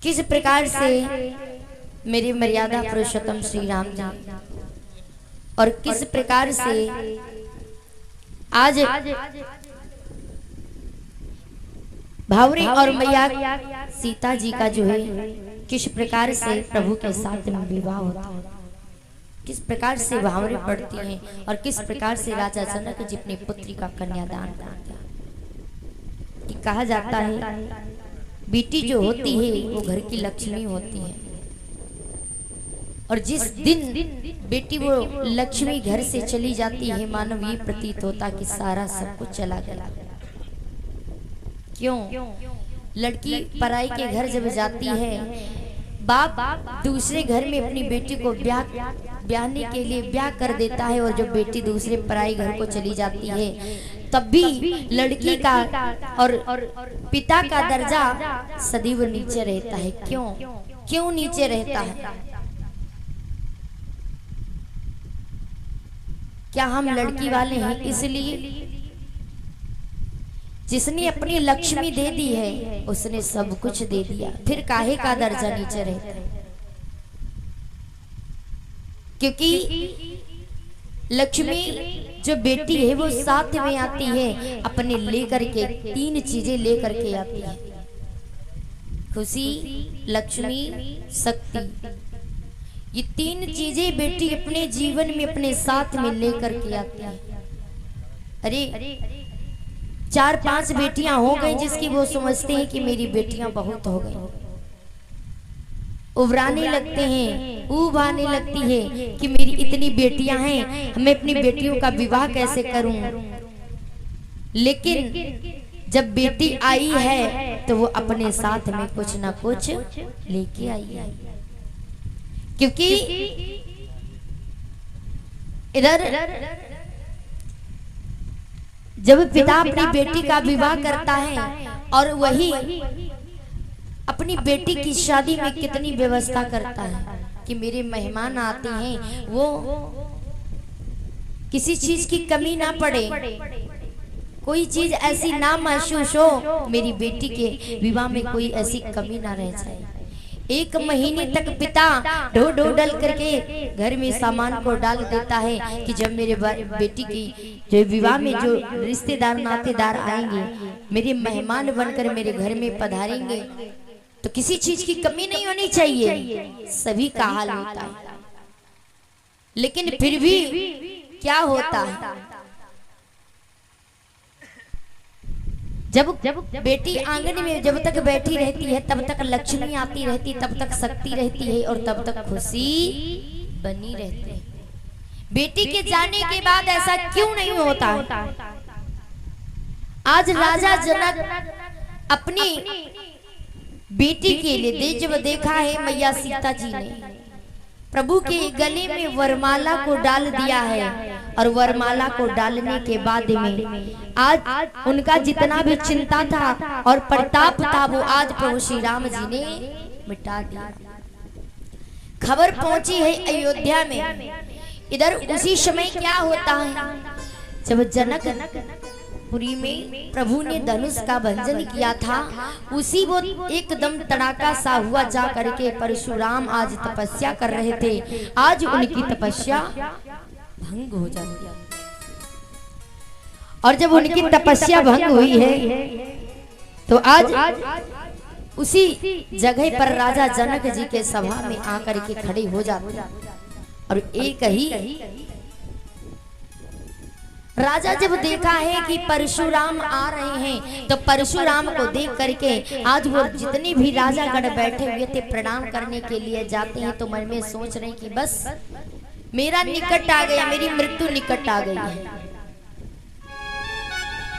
किस प्रकार से मेरे मर्यादा पुरुषोत्तम श्री राम जी और किस प्रकार से आज भावरी और मैया सीता जी का जो है किस प्रकार से प्रभु के साथ में विवाह होता है, किस प्रकार से भावरी पड़ती हैं और किस प्रकार से राजा जनक जी अपनी पुत्री का कन्यादान करते हैं। कि कहा जाता है बेटी जो होती है वो घर की लक्ष्मी होती है, और जिस दिन बेटी वो लक्ष्मी घर से चली जाती है मानव ये प्रतीत होता कि सारा सब कुछ चला गया। क्यों? लड़की पराई के घर जब जाती है, बाप दूसरे घर में अपनी बेटी को ब्याहने के लिए ब्याह कर देता है, और जब बेटी दूसरे पराई घर को चली जाती है तब भी लड़की का और पिता का दर्जा सदैव नीचे रहता है। क्यों? क्यों नीचे रहता है? क्या हम लड़की वाले हैं? इसलिए जिसने अपनी लक्ष्मी दे दी है उसने सब कुछ दे दिया, फिर काहे का दर्जा नीचे रहता है? क्योंकि लक्ष्मी जो बेटी है वो साथ में आती है, अपने लेकर के तीन चीजें लेकर के आती है, खुशी, लक्ष्मी, शक्ति। ये तीन चीजें बेटी अपने जीवन में अपने साथ में लेकर के आती है। अरे 4-5 बेटियां हो गई जिसकी वो समझते हैं कि मेरी बेटियां बहुत हो गई, उबराने लगते हैं, ऊब आने लगती है कि मेरी इतनी बेटियां हैं, मैं अपनी बेटियों का विवाह कैसे करूं। लेकिन जब बेटी आई है तो वो अपने साथ में कुछ ना कुछ लेके आई है, क्योंकि इधर जब पिता अपनी बेटी का विवाह करता है और वही अपनी बेटी की शादी में कितनी व्यवस्था करता है कि मेरे मेहमान आते हैं वो किसी चीज की कमी ना पड़े, कोई चीज ऐसी ना महसूस हो, मेरी बेटी के विवाह में कोई ऐसी कमी ना रह जाए। 1 महीने तक पिता ढो ढो डल करके घर में सामान को डाल देता है कि जब मेरे बेटी की जो विवाह में जो रिश्तेदार नातेदार आएंगे, मेरे मेहमान बनकर मेरे घर में पधारेंगे, तो किसी चीज की कमी नहीं होनी चाहिए। सभी का हाल होता है, लेकिन फिर भी क्या होता है, जब बेटी आंगन में जब तक बैठी रहती है तब तक लक्ष्मी आती रहती, तब तक शक्ति रहती है और तब तक खुशी बनी रहती है। बेटी के जाने के बाद ऐसा क्यों नहीं होता? आज राजा जनक अपनी बेटी के लिए जब देखा है मैया सीता जी ने प्रभु के गले में वरमाला को डाल दिया है, और वरमाला को डालने के बाद में आज उनका जितना भी चिंता था और प्रताप था वो आज प्रभु श्री राम जी ने मिटा दिया। खबर पहुंची है अयोध्या में। इधर उसी समय क्या होता है, जब जनकपुरी में प्रभु ने धनुष का भंजन किया था, उसी वो एकदम तड़ाका सा हुआ जा करके परशुराम आज तपस्या कर रहे थे, आज उनकी तपस्या भंग हो जाती है। और जब उनकी तपस्या भंग हुई है तो आज उसी जगह पर राजा जनक जी के सभा में आकर के खड़े हो जाते हैं, और एक ही राजा जब देखा है कि परशुराम आ रहे हैं तो परशुराम को देख करके आज वो जितने भी राजागण बैठे हुए थे प्रणाम करने के लिए जाते हैं, तो मन में सोच रहे कि बस मेरा निकट आ गया, मेरी मृत्यु निकट आ गई है।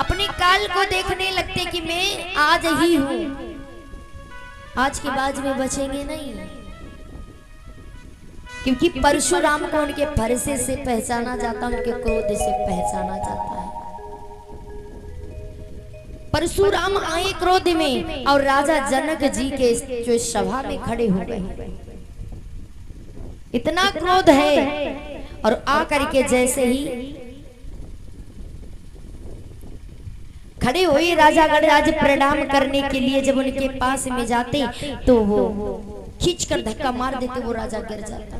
अपने काल को देखने लगते कि मैं आज ही हूं, आज के बाद में बचेंगे नहीं, क्योंकि परशुराम को उनके फरसे से पहचाना जाता, उनके क्रोध से पहचाना जाता है। परशुराम आए क्रोध में और राजा जनक जी के जो सभा में खड़े हो गए, इतना क्रोध है, और आकर के जैसे ही खड़े हुए राजा गणराज प्रणाम करने के लिए जब उनके पास में जाते तो वो खींचकर धक्का मार देते, वो राजा गिर जाता।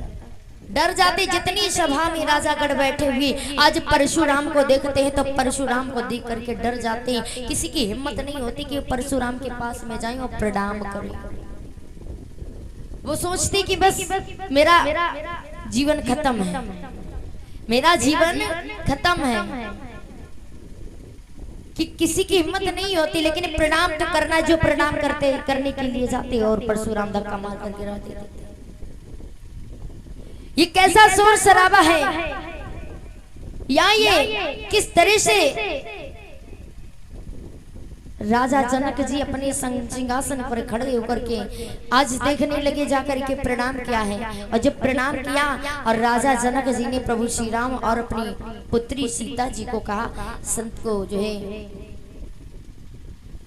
डर जाते। जितनी सभा में राजागढ़ बैठे हुए आज परशुराम को देखते हैं तो परशुराम को देख करके डर जाते हैं। किसी की हिम्मत नहीं होती कि परशुराम के पास में जाएं और प्रणाम करें। वो सोचते कि बस मेरा जीवन खत्म है, मेरा जीवन खत्म है, कि किसी की हिम्मत नहीं होती। लेकिन प्रणाम तो करना, जो प्रणाम करने के लिए जाते और परशुराम धक्का मार कर गिरा देते। ये कैसा शोर शराबा है, या ये किस तरह से राजा जनक जी अपने सिंहासन पर खड़े होकर के आज देखने लगे, जाकर के प्रणाम किया है। और जब प्रणाम किया और राजा जनक जी ने प्रभु श्री राम और अपनी पुत्री सीता जी को कहा, संत को जो है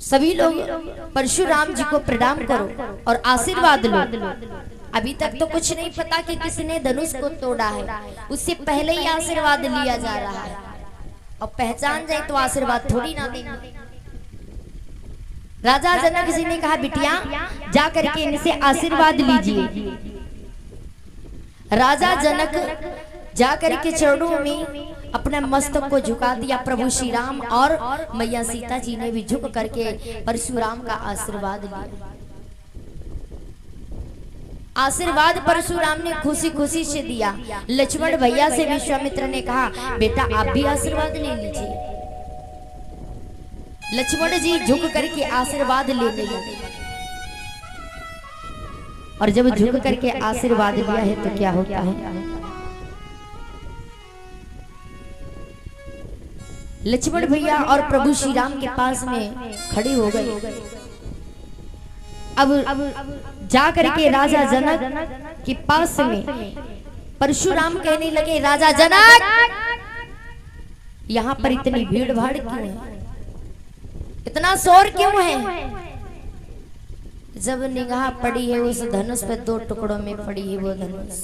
सभी लोग परशुराम जी को प्रणाम करो और आशीर्वाद लो। अभी तक तो कुछ नहीं पता कि किसने धनुष को तोड़ा है, उससे पहले ही आशीर्वाद लिया जा रहा है। और पहचान जाए तो आशीर्वाद थोड़ी ना देंगे। राजा जनक जी ने कहा, बिटिया जा करके इनसे आशीर्वाद लीजिए। राजा जनक जा करके चरणों में अपना मस्तक को झुका दिया। प्रभु श्री राम और मैया सीता जी ने भी झुक करके परशुराम का आशीर्वाद लिया। आशीर्वाद परशुराम ने खुशी खुशी से दिया। लक्ष्मण भैया से विश्वामित्र ने कहा, बेटा आप भी आशीर्वाद ले लीजिए। लक्ष्मण जी झुक करके आशीर्वाद लेने लगे। और जब झुक करके आशीर्वाद लिया है तो क्या होता है, लक्ष्मण भैया और प्रभु श्री राम के पास में खड़े हो गए। अब जा करके राजा जनक के पास में परशुराम कहने लगे, राजा जनक यहाँ पर इतनी भीड़ भाड़ क्यों है, इतना शोर क्यों है। जब निगाह पड़ी है उस धनुष पे, 2 टुकड़ों में पड़ी है वो धनुष।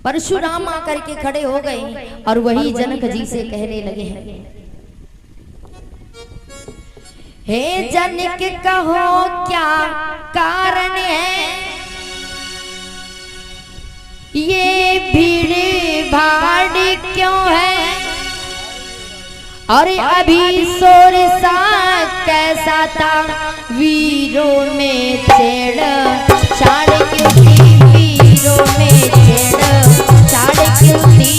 परशुराम आकर के खड़े हो गए और वही जनक जी से कहने लगे हैं, हे जनक कहो क्या कारण है, ये भीड़ भाड़ क्यों है, और अभी शोर सा कैसा था, वीरों में छेड़ छाड़ क्यों थी, वीरों में छेड़ छाड़ क्यों थी।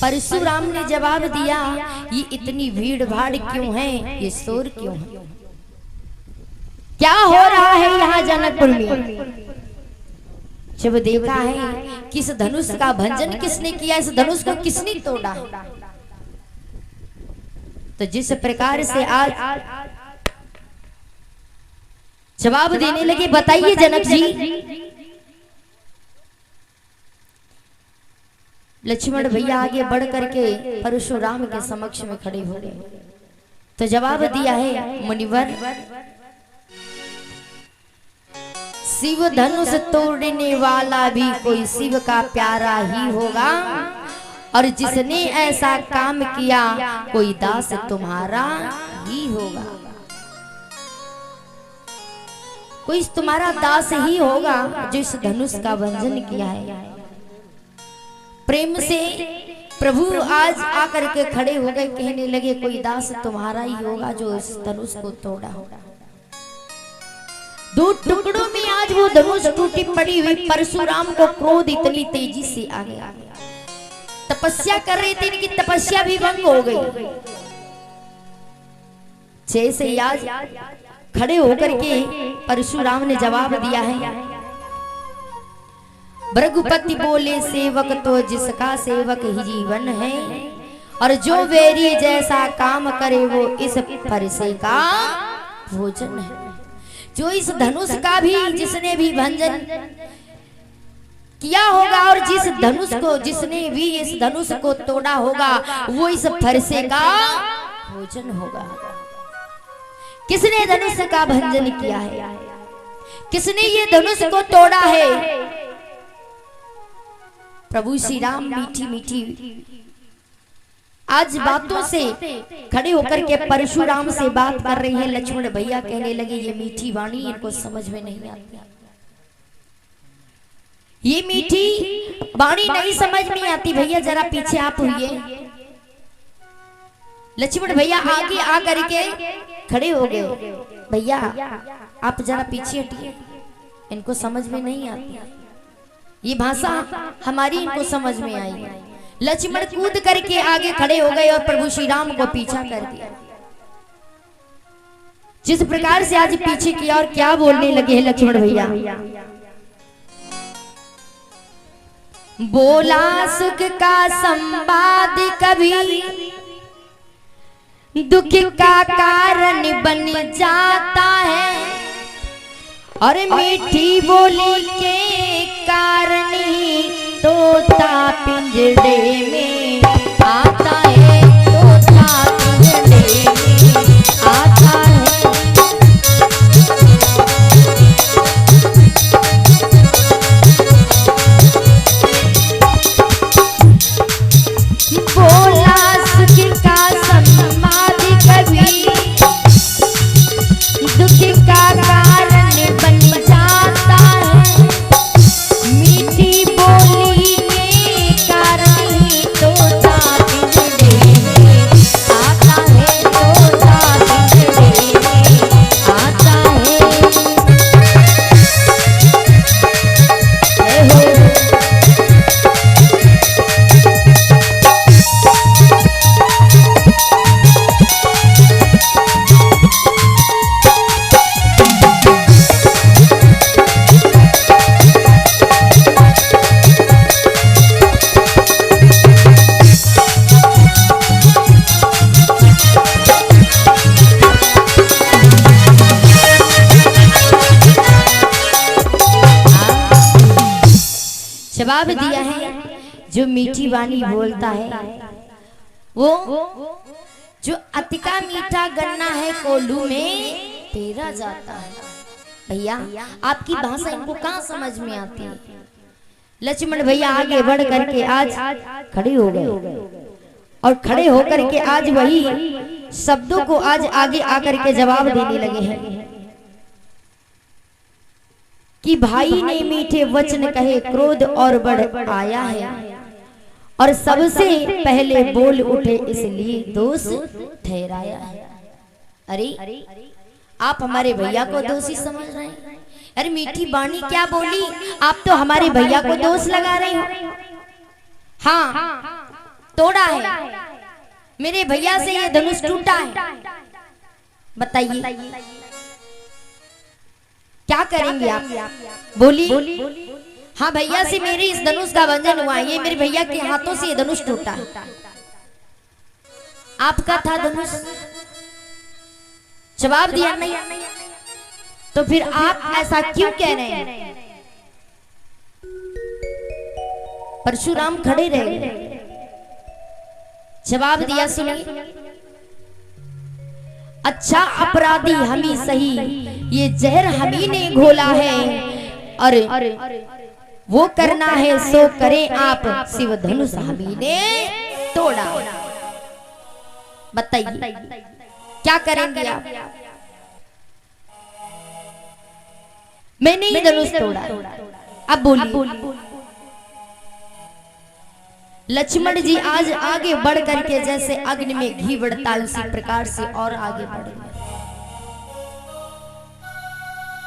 परशुराम ने जवाब दिया, ये इतनी भीड़ भाड़ क्यों है, ये शोर क्यों है, क्या हो रहा है यहाँ जनकपुर में। जब देखा है किस धनुष का भंजन किसने किया, इस धनुष को किसने तोड़ा है, तो जिस प्रकार से आज जवाब देने लगे, बताइए जनक जी। लक्ष्मण भैया आगे बढ़ करके परशुराम के समक्ष में खड़े हो गए तो जवाब दिया है, मुनिवर शिव धनुष तोड़ने वाला भी कोई शिव का प्यारा ही होगा, और जिसने ऐसा काम किया कोई दास तुम्हारा ही होगा, कोई तुम्हारा दास ही होगा जो इस धनुष का भंजन किया है। प्रेम से प्रभु आज आकर के खड़े हो गए, कहने लगे कोई दास तुम्हारा ही होगा जो इस धनुष को तोड़ा होगा। 2 टुकड़ों में आज वो धनुष टूटी पड़ी हुई। परशुराम को क्रोध इतनी तेजी से आ गया, तपस्या कर रहे थे, इनकी तपस्या भी भंग हो गई। जैसे आज खड़े होकर के परशुराम ने जवाब दिया है, भृगुपति बोले सेवक तो जिसका सेवक ही जीवन है, और जो वेरी जैसा काम करे वो इस फरसे का भोजन है। जो इस धनुष का भी जिसने भी भंजन किया होगा, और जिस धनुष को, जिसने भी इस धनुष को तोड़ा होगा वो इस फरसे का भोजन होगा। किसने धनुष का भंजन किया है, किसने ये धनुष को तोड़ा है? प्रभु श्री राम मीठी मीठी आज बातों से खड़े होकर के परशुराम से बात कर रहे हैं। लक्ष्मण भैया कहने लगे ये मीठी वाणी इनको समझ में नहीं आती, ये मीठी वाणी नहीं समझ में आती। भैया जरा पीछे आप हुए। लक्ष्मण भैया आगे आ करके खड़े हो गए। भैया आप जरा पीछे हटिए, इनको समझ में नहीं आती ये भाषा, हमारी इनको समझ में आई। लक्ष्मण कूद करके आगे खड़े हो गए और प्रभु श्री राम को पीछा कर दिया। जिस प्रकार से आज पीछे किया और क्या बोलने लगे हैं लक्ष्मण भैया। बोला सुख का संवाद कभी दुख का कारण बन जाता है, और मीठी बोली के कारण ही तोता पिंजड़े में आता है, तोता पिंजड़े में आता है। बोला सुख का संवाद कभी दुख का कारण बन जाता है, मीठी बोली के कारण ही तोता पिंजड़े में आता है, तोता पिंजड़े में आता है। जवाब दिया है जो मीठी वाणी बोलता है वो जो अतिका मीठा गन्ना है कोल्हू में पेरा जाता है। भैया आपकी भाषा इनको कहाँ समझ में आती है? लक्ष्मण भैया आगे बढ़ करके आज खड़े हो गए और खड़े होकर के आज वही शब्दों को आज आगे आकर के जवाब देने लगे हैं कि भाई ने मीठे वचन कहे क्रोध और बढ़ आया है, और सबसे पहले बोल उठे इसलिए दोष ठहराया है। अरे आप हमारे भैया को दोषी समझ रहे हैं? अरे मीठी वाणी क्या बोली, आप तो हमारे भैया को दोष लगा रहे हो। हाँ तोड़ा है, मेरे भैया से ये धनुष टूटा है, बताइए क्या करेंगे आप? बोली हाँ भैया से मेरे इस धनुष का भंजन हुआ, ये मेरे भैया के हाथों से ये धनुष टूटा। आपका था धनुष, जवाब दिया नहीं, तो फिर आप ऐसा क्यों कह रहे हैं? परशुराम खड़े रहे, जवाब दिया सुनिए। अच्छा अपराधी हम ही सही, ये जहर हम ही ने घोला है, और वो करना है सो करें आप, शिव धनुष हम ही ने तोड़ा। बताइए क्या करेंगे आप? मैंने ही धनुष तोड़ा, अब बोलिए। लक्ष्मण जी आज आगे बढ़ करके जैसे अग्नि में घी बढ़ता है उसी प्रकार से और आगे बढ़ गए।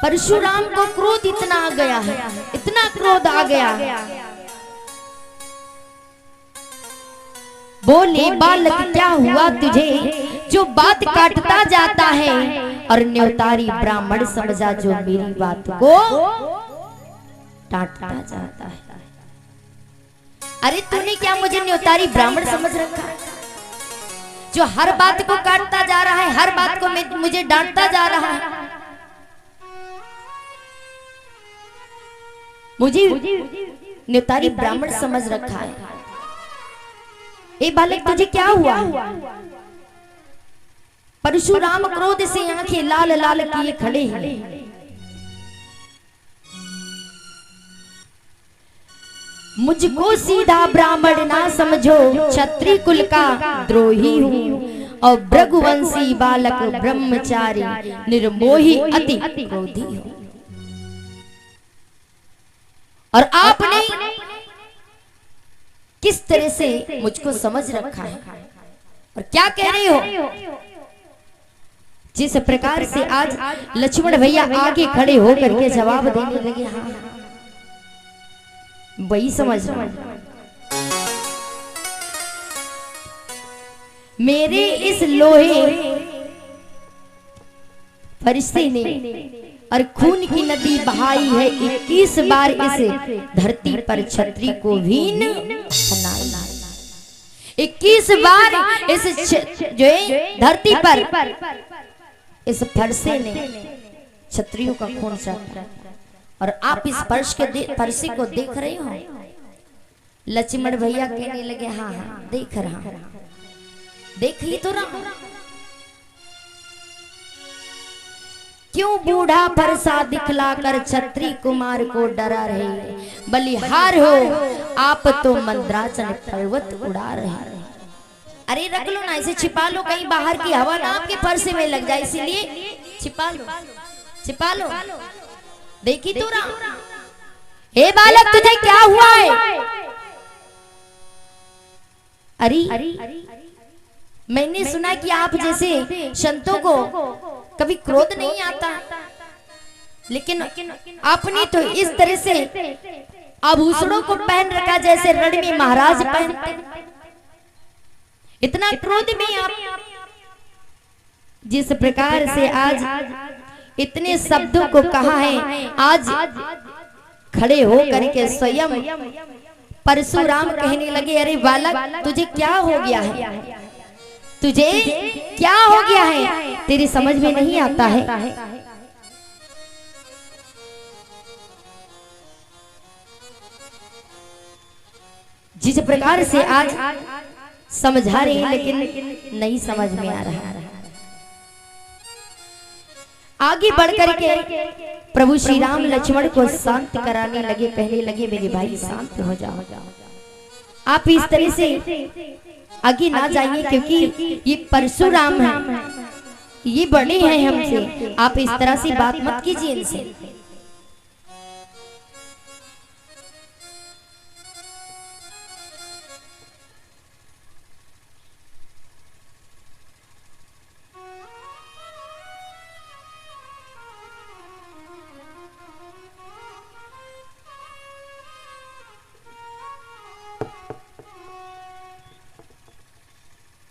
परशुराम को क्रोध इतना आ गया है, इतना क्रोध आ गया। बोले बालक क्या हुआ तुझे जो बात काटता जाता है, और न्योतारी ब्राह्मण समझा जो मेरी बात को डांटता जाता है। अरे तूने क्या मुझे न्योतारी ब्राह्मण समझ रखा है, जो हर बात को काटता जा रहा है, हर बात को मुझे डांटता जा रहा है। मुझे न्योतारी ब्राह्मण समझ रखा है। ए बालक तुझे क्या हुआ? परशुराम क्रोध से आंखें लाल लाल किए खड़े हैं। मुझको सीधा ब्राह्मण ना समझो, क्षत्रिय कुल का द्रोही हूँ और भृगुवंशी बालक ब्रह्मचारी निर्मोही अति क्रोधी हूँ। और आपने किस तरह से मुझको समझ रखा है और क्या कह रही हो? जिस प्रकार से आज लक्ष्मण भैया आगे खड़े होकर के जवाब देने लगे, हाँ वही समझ रहा। मेरे इस लोहे फरिश्ते ने और खून की नदी बहाई है 21 बार इस धरती पर क्षत्रिय को हीन बनाई। 21 बार इस जो है धरती पर इस फरसे ने क्षत्रियों का खून चाहा। और आप इस फरसे को देख रहे हो? लक्ष्मण भैया कहने लगे, हाँ हाँ देख रहा हूं, देख ही तो रहा। क्यों बूढ़ा फरसा दिखलाकर क्षत्रिय कुमार को डरा रहे? बलिहार हो आप तो मंदराचल पर्वत उड़ा रहे। अरे रख लो ना, इसे छिपा लो, कहीं बाहर की हवा ना आपके फरसे में लग जाए, इसीलिए छिपा लो, छिपा लो। देखी तो रहा। हे बालक तुझे क्या हुआ है? अरे मैंने सुना कि आप जैसे संतों को कभी क्रोध नहीं आता, लेकिन आपने तो इस तरह से आभूषणों को पहन रखा जैसे रण में महाराज पहनते। इतना क्रोध में आप जिस प्रकार से आज इतने शब्दों को कहा है, आज खड़े हो करके स्वयं परशुराम कहने लगे, अरे बालक तुझे क्या हो गया है? तुझे क्या हो गया है? तेरी समझ में नहीं आता है। जिस प्रकार से आज समझा रहे हैं लेकिन नहीं समझ में आ रहा। आगे बढ़कर के प्रभु श्री राम लक्ष्मण को शांत कराने लगे, कहने लगे मेरे भाई शांत हो जाओ, आप इस तरह से आगे ना जाइए क्योंकि ये परशुराम है, ये बड़े हैं हमसे, आप इस तरह से बात मत कीजिए इनसे।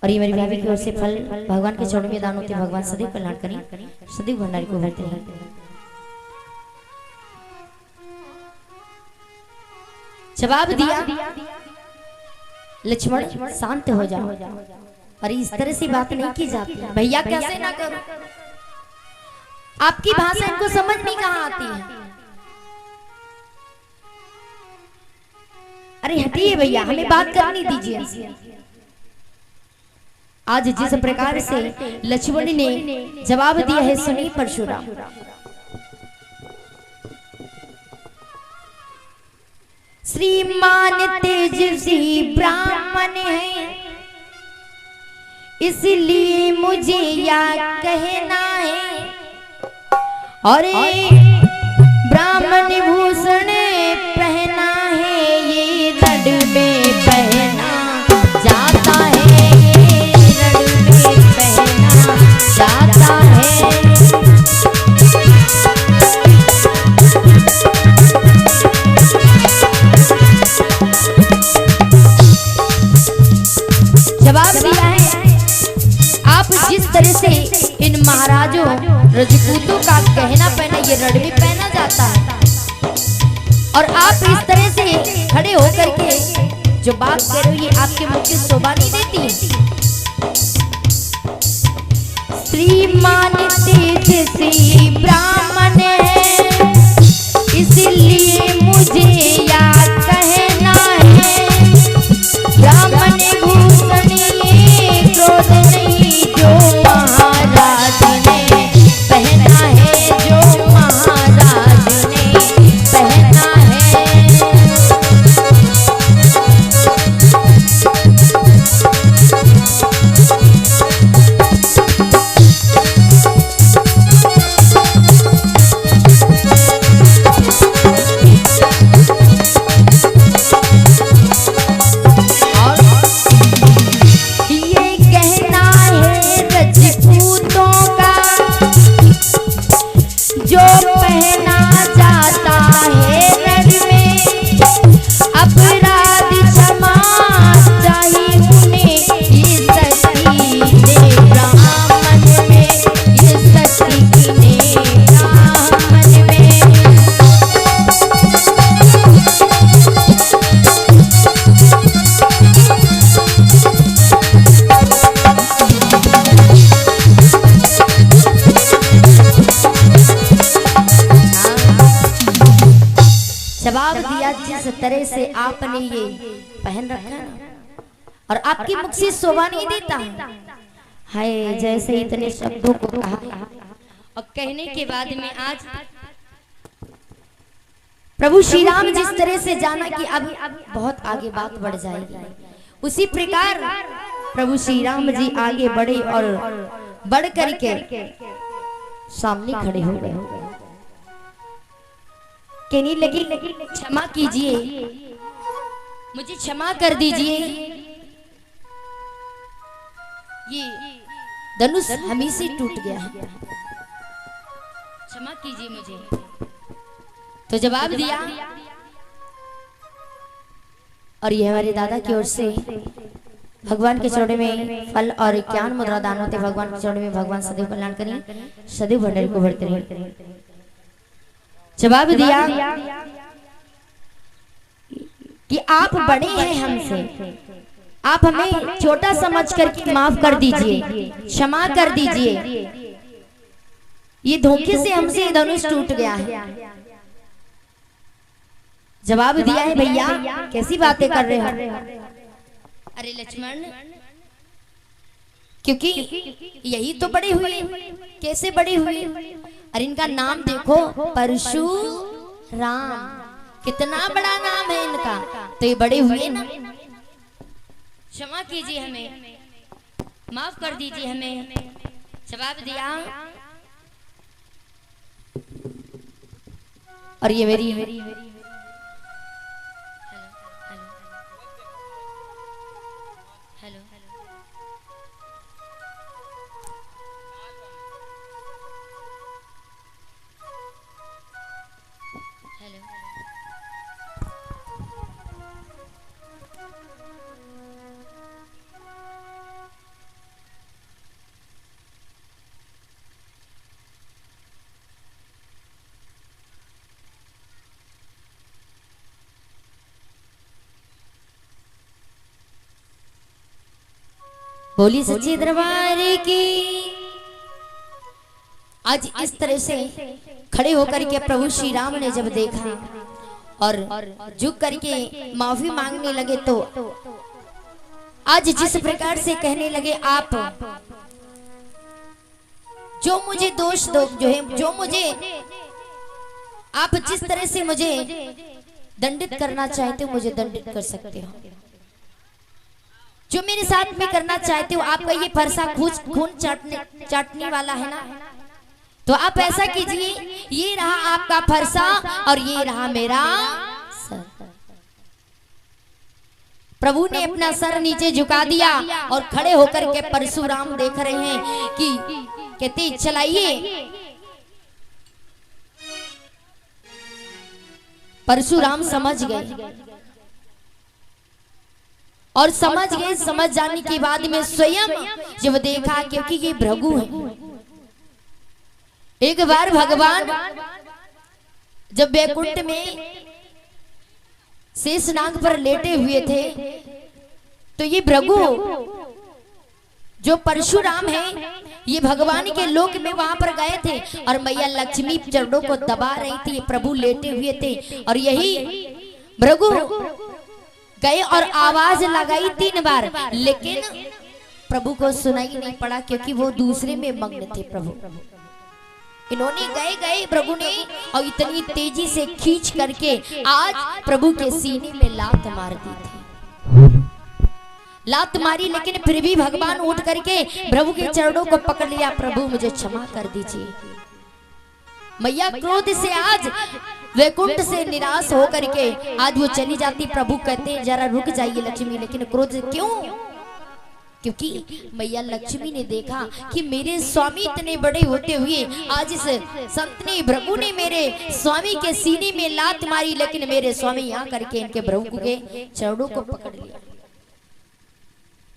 और ये मेरी भाभी की ओर से फल भगवान के चरणों में दान होते, भगवान सदैव कल्याण करें, सदैव भंडारी को भरते रहें। जवाब दिया, लक्ष्मण शांत हो जाओ, और इस तरह से बात नहीं की जाती। भैया कैसे ना करो, आपकी भाषा इनको समझ नहीं कहाँ आती है। अरे हटिए भैया, हमें बात करनी दीजिए। आज जिस प्रकार से लक्ष्मण ने जवाब दिया है सुनिए परशुराम। श्रीमान तेजस्वी ब्राह्मण है, इसलिए मुझे यह कहना है, और ब्राह्मण भूषण पहना है, ये रण में पहना जाता है, ये रण में पहना जाता है। जवाब दिया है, आप जिस तरह से इन महाराजों रजपूतों का गहना पहना ये रण में पहना जाता है, और आप इस तरह से खड़े होकर के जो बात कर रहे हो ये आपके मुख की शोभा नहीं देती। श्रीमान तेजस्वी ब्राह्मण है, इसलिए मुझे या कह तरह से आपने ये पहन रखा ना, और आपकी मुख से शोभा नहीं देता है। जैसे इतने शब्दों को कहा और कहने के बाद में आज प्रभु श्री राम जिस तरह से जाना कि अब बहुत आगे बात बढ़ जाएगी, उसी प्रकार प्रभु श्री राम जी आगे बढ़े और बढ़ करके सामने खड़े हो गए। कहने लगी क्षमा कीजिए, मुझे क्षमा कर दीजिए, ये धनुष हमी से टूट गया है, क्षमा कीजिए मुझे। तो जवाब दिया, और ये हमारे दादा की ओर से भगवान के चरणों में फल और ज्ञान मुद्रा दान होते। भगवान के चरणों में भगवान सदैव कल्याण करें, सदैव भंडारी को भरते रहे। जवाब दिया कि आप बड़े हैं हमसे, आप हमें छोटा समझ कर माफ कर दीजिए, क्षमा कर दीजिए। ये धोखे से हमसे धनुष टूट गया है। जवाब दिया है, भैया कैसी बातें कर रहे हो? अरे लक्ष्मण, क्योंकि यही तो बड़े हुए। कैसे बड़े हुए? अरे इनका नाम देखो, परशुराम, कितना बड़ा नाम है इनका, तो ये बड़े हुए ना। क्षमा कीजिए, हमें माफ कर दीजिए हमें। जवाब दिया, और ये मेरी बोली सच्चे दरबार की। आज इस तरह से खड़े होकर के प्रभु श्री राम ने जब देखा और झुक करके माफी मांगने लगे, तो आज जिस प्रकार से कहने लगे, आप जो मुझे दोष दो, जो है जो मुझे आप जिस तरह से मुझे दंडित करना चाहते हो, मुझे दंडित कर सकते हो। जो मेरे साथ में करना चाहते हो, आपका ये फरसा खून चाटने वाला है ना, तो आप ऐसा कीजिए, ये रहा आपका फरसा और ये रहा मेरा सर। प्रभु ने अपना सर नीचे झुका दिया और खड़े होकर के परशुराम देख रहे हैं कि कहते चलाइए। परशुराम समझ गए, और समझ जाने के बाद में स्वयं जब देखा, क्योंकि ये भृगु है। एक बार भगवान जब बैकुंठ में शेषनाग पर लेटे हुए थे, तो ये भृगु जो परशुराम है, ये भगवान के लोक में वहां पर गए थे, और मैया लक्ष्मी चरणों को दबा रही थी, प्रभु लेटे हुए थे, और यही भृगु गए और आवाज लगाई 3 बार, लेकिन प्रभु को सुनाई नहीं पड़ा, क्योंकि वो दूसरे में मग्न थे। प्रभु इन्होंने गए प्रभु ने, और इतनी तेजी से खींच करके आज प्रभु के सीने में लात मार दी थी। लात मारी, लेकिन फिर भी भगवान उठ करके प्रभु के चरणों को पकड़ लिया, प्रभु मुझे क्षमा कर दीजिए। मैया क्रोध से आज वैकुंठ से निराश होकर के आज वो चली जाती। प्रभु कहते हैं जरा रुक जाइए लक्ष्मी, लेकिन क्रोध क्यों? क्योंकि मैया लक्ष्मी ने देखा कि मेरे स्वामी इतने बड़े होते हुए आज इस संत ने, भृगु ने मेरे स्वामी के सीने में लात मारी, लेकिन मेरे स्वामी यहाँ करके इनके भृगु के चरणों को पकड़ लिया।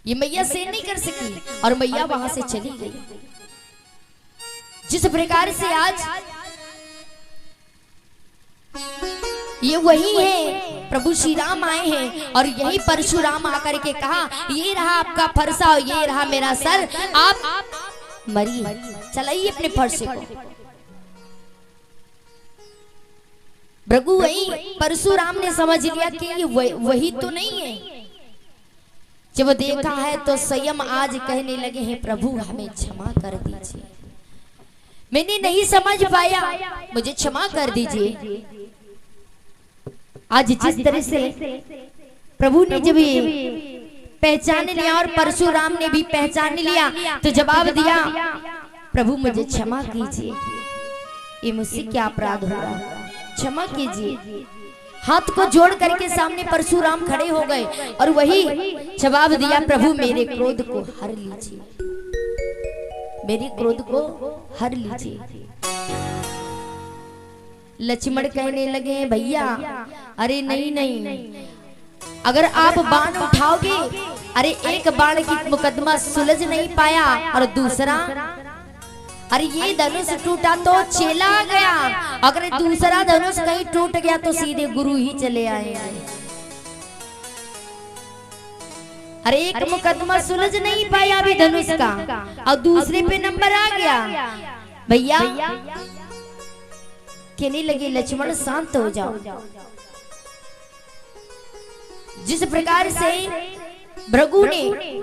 ये मैया से नहीं कर सकी, और मैया वहां से चली गई। जिस प्रकार से आज ये वही है, प्रभु श्री राम आए हैं, और यही परशुराम आकर के कहा, ये रहा आपका फरसा और ये रहा मेरा सर, आप मरिए, चलाइए अपने फरसे को। भृगु वही परशुराम ने समझ लिया कि ये वही तो नहीं है। जब देखा है तो स्वयं आज कहने लगे हैं, प्रभु हमें क्षमा कर दीजिए, मैंने नहीं समझ पाया, मुझे क्षमा कर दीजिए। आज जिस तरह से प्रभु ने जब पहचान लिया और परशुराम ने भी पहचान लिया तो जवाब दिया, प्रभु मुझे क्षमा कीजिए, ये मुझसे क्या अपराध हो रहा है, क्षमा कीजिए। हाथ को जोड़ करके सामने परशुराम खड़े हो गए और वही जवाब दिया, प्रभु मेरे क्रोध को हर लीजिए, मेरे क्रोध को हर लीजिए। लक्ष्मण कहने लगे, भैया अरे नहीं नहीं, अगर आप बाण उठाओगे, अरे एक बाण की मुकदमा सुलझ नहीं पाया और दूसरा, अरे ये धनुष टूटा तो चेला आ गया, अगर दूसरा धनुष कहीं टूट गया तो सीधे गुरु ही चले आएंगे। अरे एक मुकदमा सुलझ नहीं पाया अभी धनुष का और दूसरे पे नंबर आ गया। भैया कहने लगे, लक्ष्मण शांत हो जाओ। जिस प्रकार से भृगु ने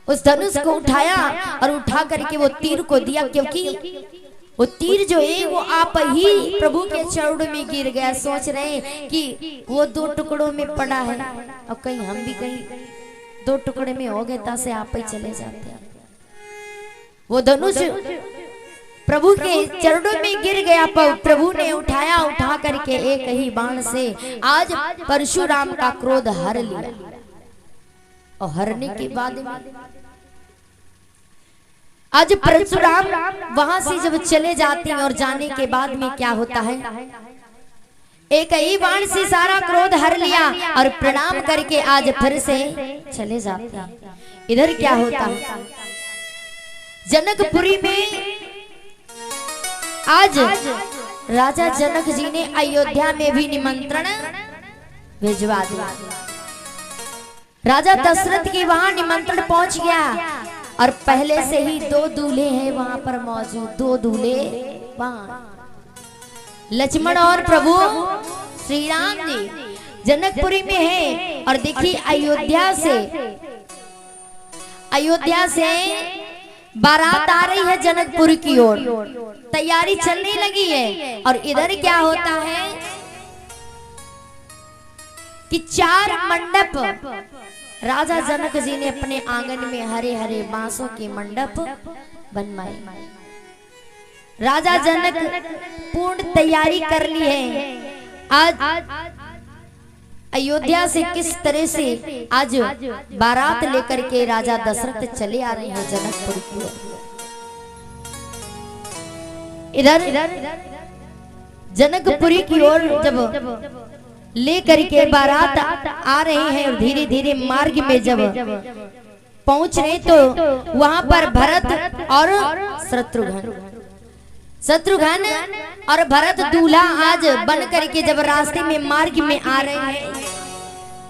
उस धनुष को उठाया और उठा करके वो तीर को दिया, क्योंकि वो तीर जो है वो आप ही प्रभु के चरणों में गिर गया। सोच रहे हैं कि वो दो टुकड़ों में पड़ा है और कहीं हम भी कहीं दो टुकड़े में हो गए तासे आप ही चले जाते हैं। वो धनुष प्रभु के चरणों में गिर गया, प्रभु ने उठाया, उठा करके एक ही बाण से आज परशुराम का क्रोध हर लिया। और हरने के बाद आज परशुराम वहां से जब चले जाते हैं और जाने के बाद में क्या होता है, एक ही बाण से सारा क्रोध हर लिया और प्रणाम करके आज फिर से चले जाते हैं। इधर क्या होता है, जनकपुरी में आज राजा जनक जी ने अयोध्या में भी निमंत्रण भिजवा दिया। राजा दशरथ के वहां निमंत्रण पहुंच गया और पहले से ही दो दूल्हे हैं वहां पर मौजूद, दो दूल्हे वहां, लक्ष्मण और प्रभु श्री राम जी जनकपुरी में है। और देखिए अयोध्या से बारात आ रही है जनकपुर की ओर, तैयारी चलने लगी है। और इधर क्या होता है कि 4 मंडप राजा जनक जी ने अपने आंगन में हरे हरे बांसों के मंडप बनवाए। राजा जनक पूर्ण तैयारी कर ली है। आज अयोध्या से किस तरह से आज बारात लेकर के राजा दशरथ चले आ रहे हैं जनकपुर की ओर। इधर जनकपुरी की ओर जब लेकर के बारात आ रहे हैं और धीरे धीरे मार्ग में जब पहुंच रहे तो वहां पर भरत और शत्रुघ्न और भरत दूल्हा आज बन करके जब रास्ते में मार्ग में आ रहे हैं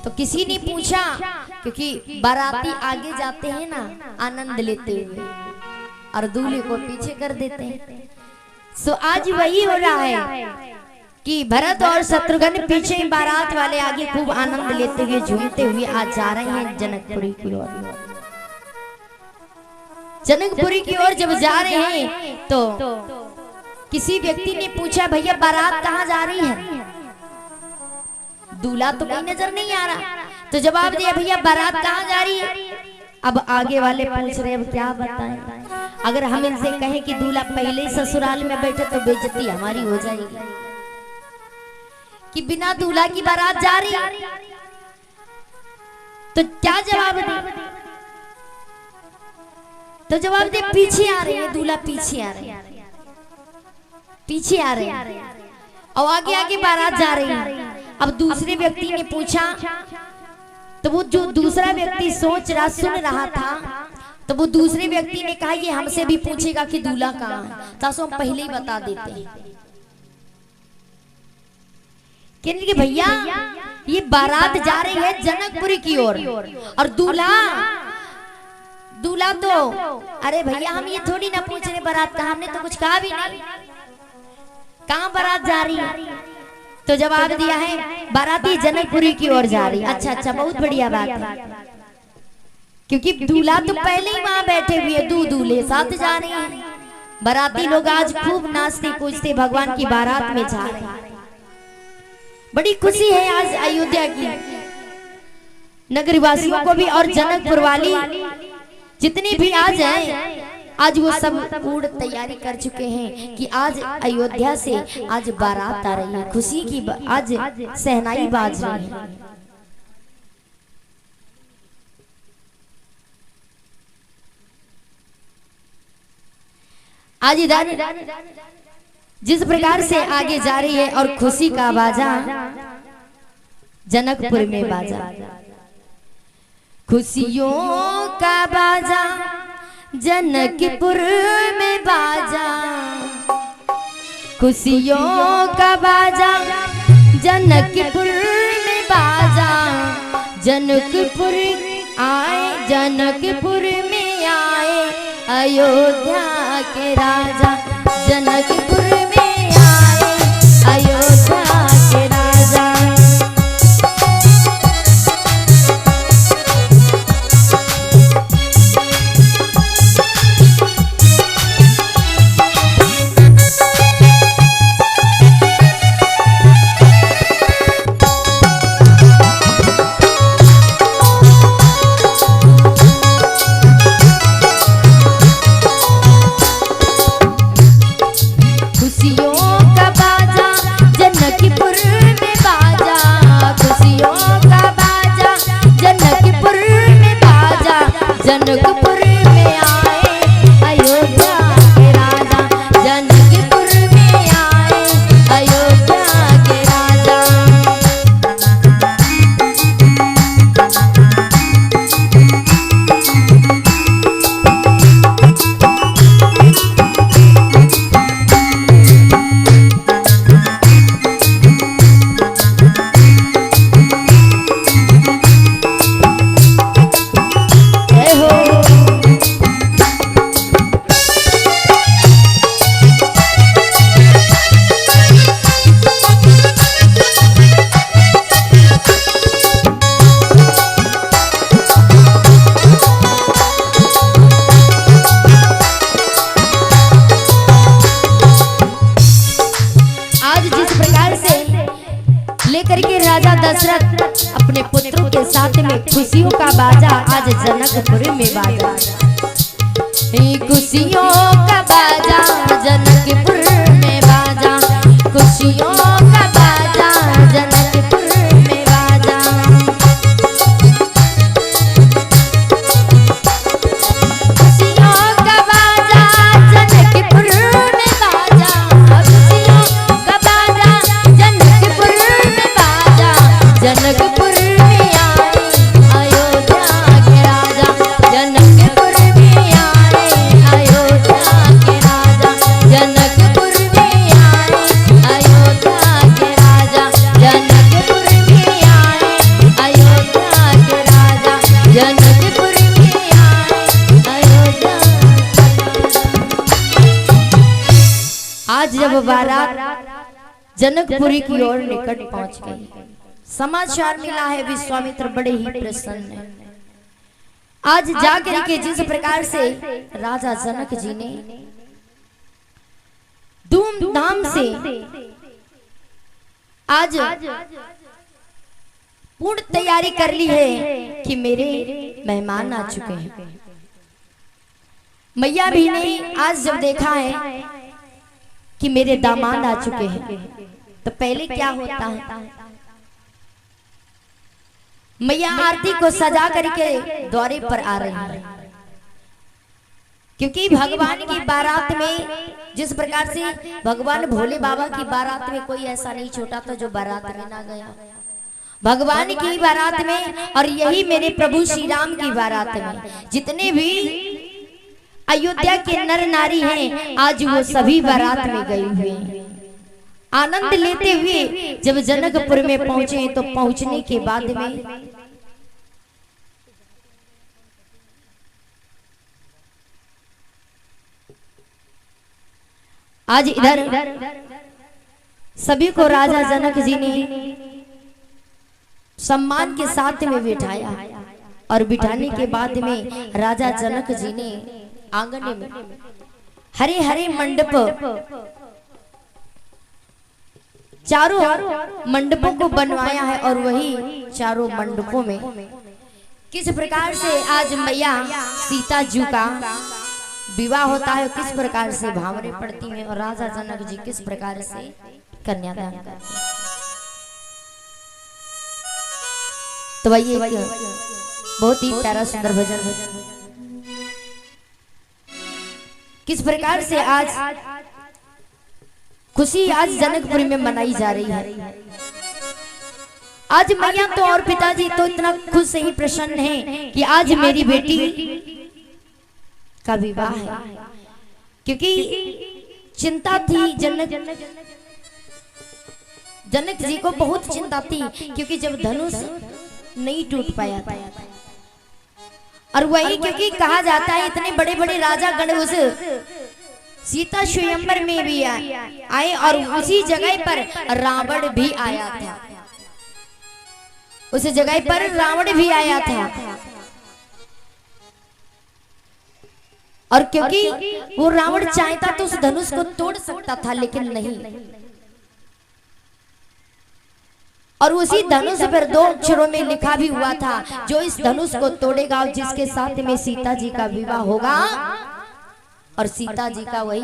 तो किसी ने पूछा, क्योंकि बाराती आगे जाते हैं ना आनंद लेते हुए और दूल्हे को पीछे कर देते हैं। सो आज वही हो रहा है कि भरत और शत्रुघ्न पीछे, बारात वाले आगे खूब आनंद लेते हुए झूमते हुए आज जा रहे हैं जनकपुरी की ओर। जनकपुरी की ओर जब जा रहे हैं तो किसी व्यक्ति ने पूछा, भैया बारात कहाँ जा रही है? दूल्हा तो कहीं नजर नहीं आ रहा। तो जवाब दिया, भैया बारात कहाँ जा रही है? अब आगे वाले पूछ रहे, अब क्या बताएं? अगर हम इनसे कहें कि दूल्हा पहले ही ससुराल में बैठे तो बेइज्जती हमारी हो जाएगी कि बिना दूल्हा की बारात जा रही है। तो क्या जवाब दे? तो जवाब दे, पीछे आ रहे हैं, दूल्हा पीछे आ रहे हैं, पीछे आ रहे हैं और आगे आगे बारात जा रही है। अब दूसरे व्यक्ति ने पूछा तो वो जो दूसरा व्यक्ति सोच रहा सुन रहा था तो वो दूसरे व्यक्ति ने कहा, ये हमसे भी पूछेगा कि दूल्हा कहाँ है, तो हम पहले ही बता देते हैं। कहने के भैया ये बारात जा रही है जनकपुरी की ओर और दूल्हा तो, अरे भैया हम ये थोड़ी ना पूछ रहे बारात कहाँ, हमने तो कुछ कहा भी नहीं। कहाँ बारात जा रही है? तो जवाब दिया है बाराती जनकपुरी की ओर जा रही। अच्छा अच्छा, बहुत बढ़िया बात है, क्योंकि दूल्हा तो पहले ही वहां बैठे हुए, दूल्हे साथ जा रहे हैं। बाराती लोग आज खूब नाचते कूदते भगवान की बारात में जा रहे हैं। बड़ी खुशी है आज अयोध्या की नगर वासियों को भी, और जनकपुर वाली जितने भी आज हैं, आज वो सब पूर्ण तैयारी कर चुके हैं कि आज अयोध्या से आज बारात आ रही है, खुशी की आज सहनाई बाज रही है। आज इधर जिस प्रकार से आगे जा रही है और खुशी का बाजा जनकपुर में बाजा, खुशियों का बाजा जनकपुर में बाजा, खुशियों का बाजा जनकपुर में बाजा, जनकपुर आए, जनकपुर में आए अयोध्या के राजा, जनकपुर में आए अयोध्या के राजा। जनकपुर में आए अयोध्या के राजा, जनकपुर में आए अयोध्या के राजा। लेकर के राजा दशरथ अपने पुत्रों के साथ में खुशियों का बाजा आज जनकपुर में बाजा, खुशियों का बाजा जनकपुर में बाजा, खुशियों का बाजा जनकपुर में बाजा। खुशियों का बाजा जनकपुर में बाजा, खुशियों का बाजा जनकपुर में बाजा, जनकपुर में आए अयोध्या के राजा, जनकपुर में आए अयोध्या के राजा, जनकपुर में आए अयोध्या के राजा, जनकपुर में आए अयोध्या के राजा, जनकपुर में आए अयोध्या। आज जब बारात जनकपुरी की ओर निकट पहुंच गई, समाचार मिला है विश्वामित्र बड़े ही प्रसन्न हैं। आज जाकर के जिस प्रकार से राजा जनक जी ने धूमधाम से आज पूर्ण तैयारी कर ली है कि मेरे मेहमान आ चुके हैं। मैया भी ने आज जब देखा है कि मेरे दामाद आ चुके हैं, तो पहले क्या होता है, मैया आरती को सजा करके द्वारे पर आ रही है, क्योंकि भगवान की बारात में जिस प्रकार से भगवान भोले बाबा की बारात में कोई ऐसा नहीं छोटा था जो बारात में ना गया। भगवान की बारात में और यही मेरे प्रभु श्री राम की बारात में जितने भी अयोध्या के नर नारी हैं, आज वो सभी बारात में गए हुए हैं। आनंद लेते हुए जब जनकपुर में पहुंचे, तो पहुंचने के बाद में आज इधर सभी को राजा जनक जी ने सम्मान के साथ में बिठाया और बिठाने के बाद में राजा जनक जी ने आंगन में हरे हरे मंडप, चारों मंडपों को बनवाया है और वही चारों मंडपों में किस प्रकार से आज मैया सीता जी का विवाह होता है, किस प्रकार से भावरें पड़ती हैं और राजा जनक जी किस प्रकार से कन्यादान करते हैं। तो वही एक बहुत ही प्यारा सुंदर भजन किस प्रकार से आज खुशी आज जनकपुरी में मनाई जा रही है। आज मैया तो और पिताजी तो इतना खुश से ही प्रसन्न हैं कि आज मेरी बेटी का विवाह है, क्योंकि चिंता थी जनक जी को बहुत चिंता थी, क्योंकि जब धनुष नहीं टूट पाया था और वही क्योंकि कहा जाता है इतने बड़े बड़े राजा गण उस सीता स्वयंवर में भी आए और उसी जगह पर रावण भी आया था, उस जगह पर रावण भी आया था। और क्योंकि वो रावण चाहता तो उस धनुष को तोड़ सकता था, लेकिन नहीं, और उसी धनुष पर 2 अक्षरों में लिखा भी हुआ था, जो इस धनुष को तोड़ेगा और जिसके साथ में सीता जी का विवाह होगा और सीता जी का वही।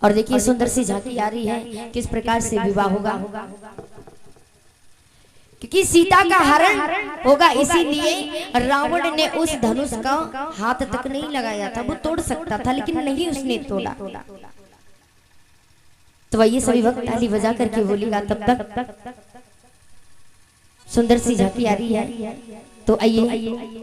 और देखिए सुंदर सी झांकी आ रही है किस प्रकार से विवाह होगा, क्योंकि सीता का हरण होगा, इसीलिए रावण ने उस धनुष का हाथ तक नहीं लगाया था। वो तोड़ सकता था लेकिन नहीं उसने तोड़ा। तो वही सभी वक्त ताली बजा करके बोलेगा, तब तक सुंदर सी झांकी आ रही है। तो आइए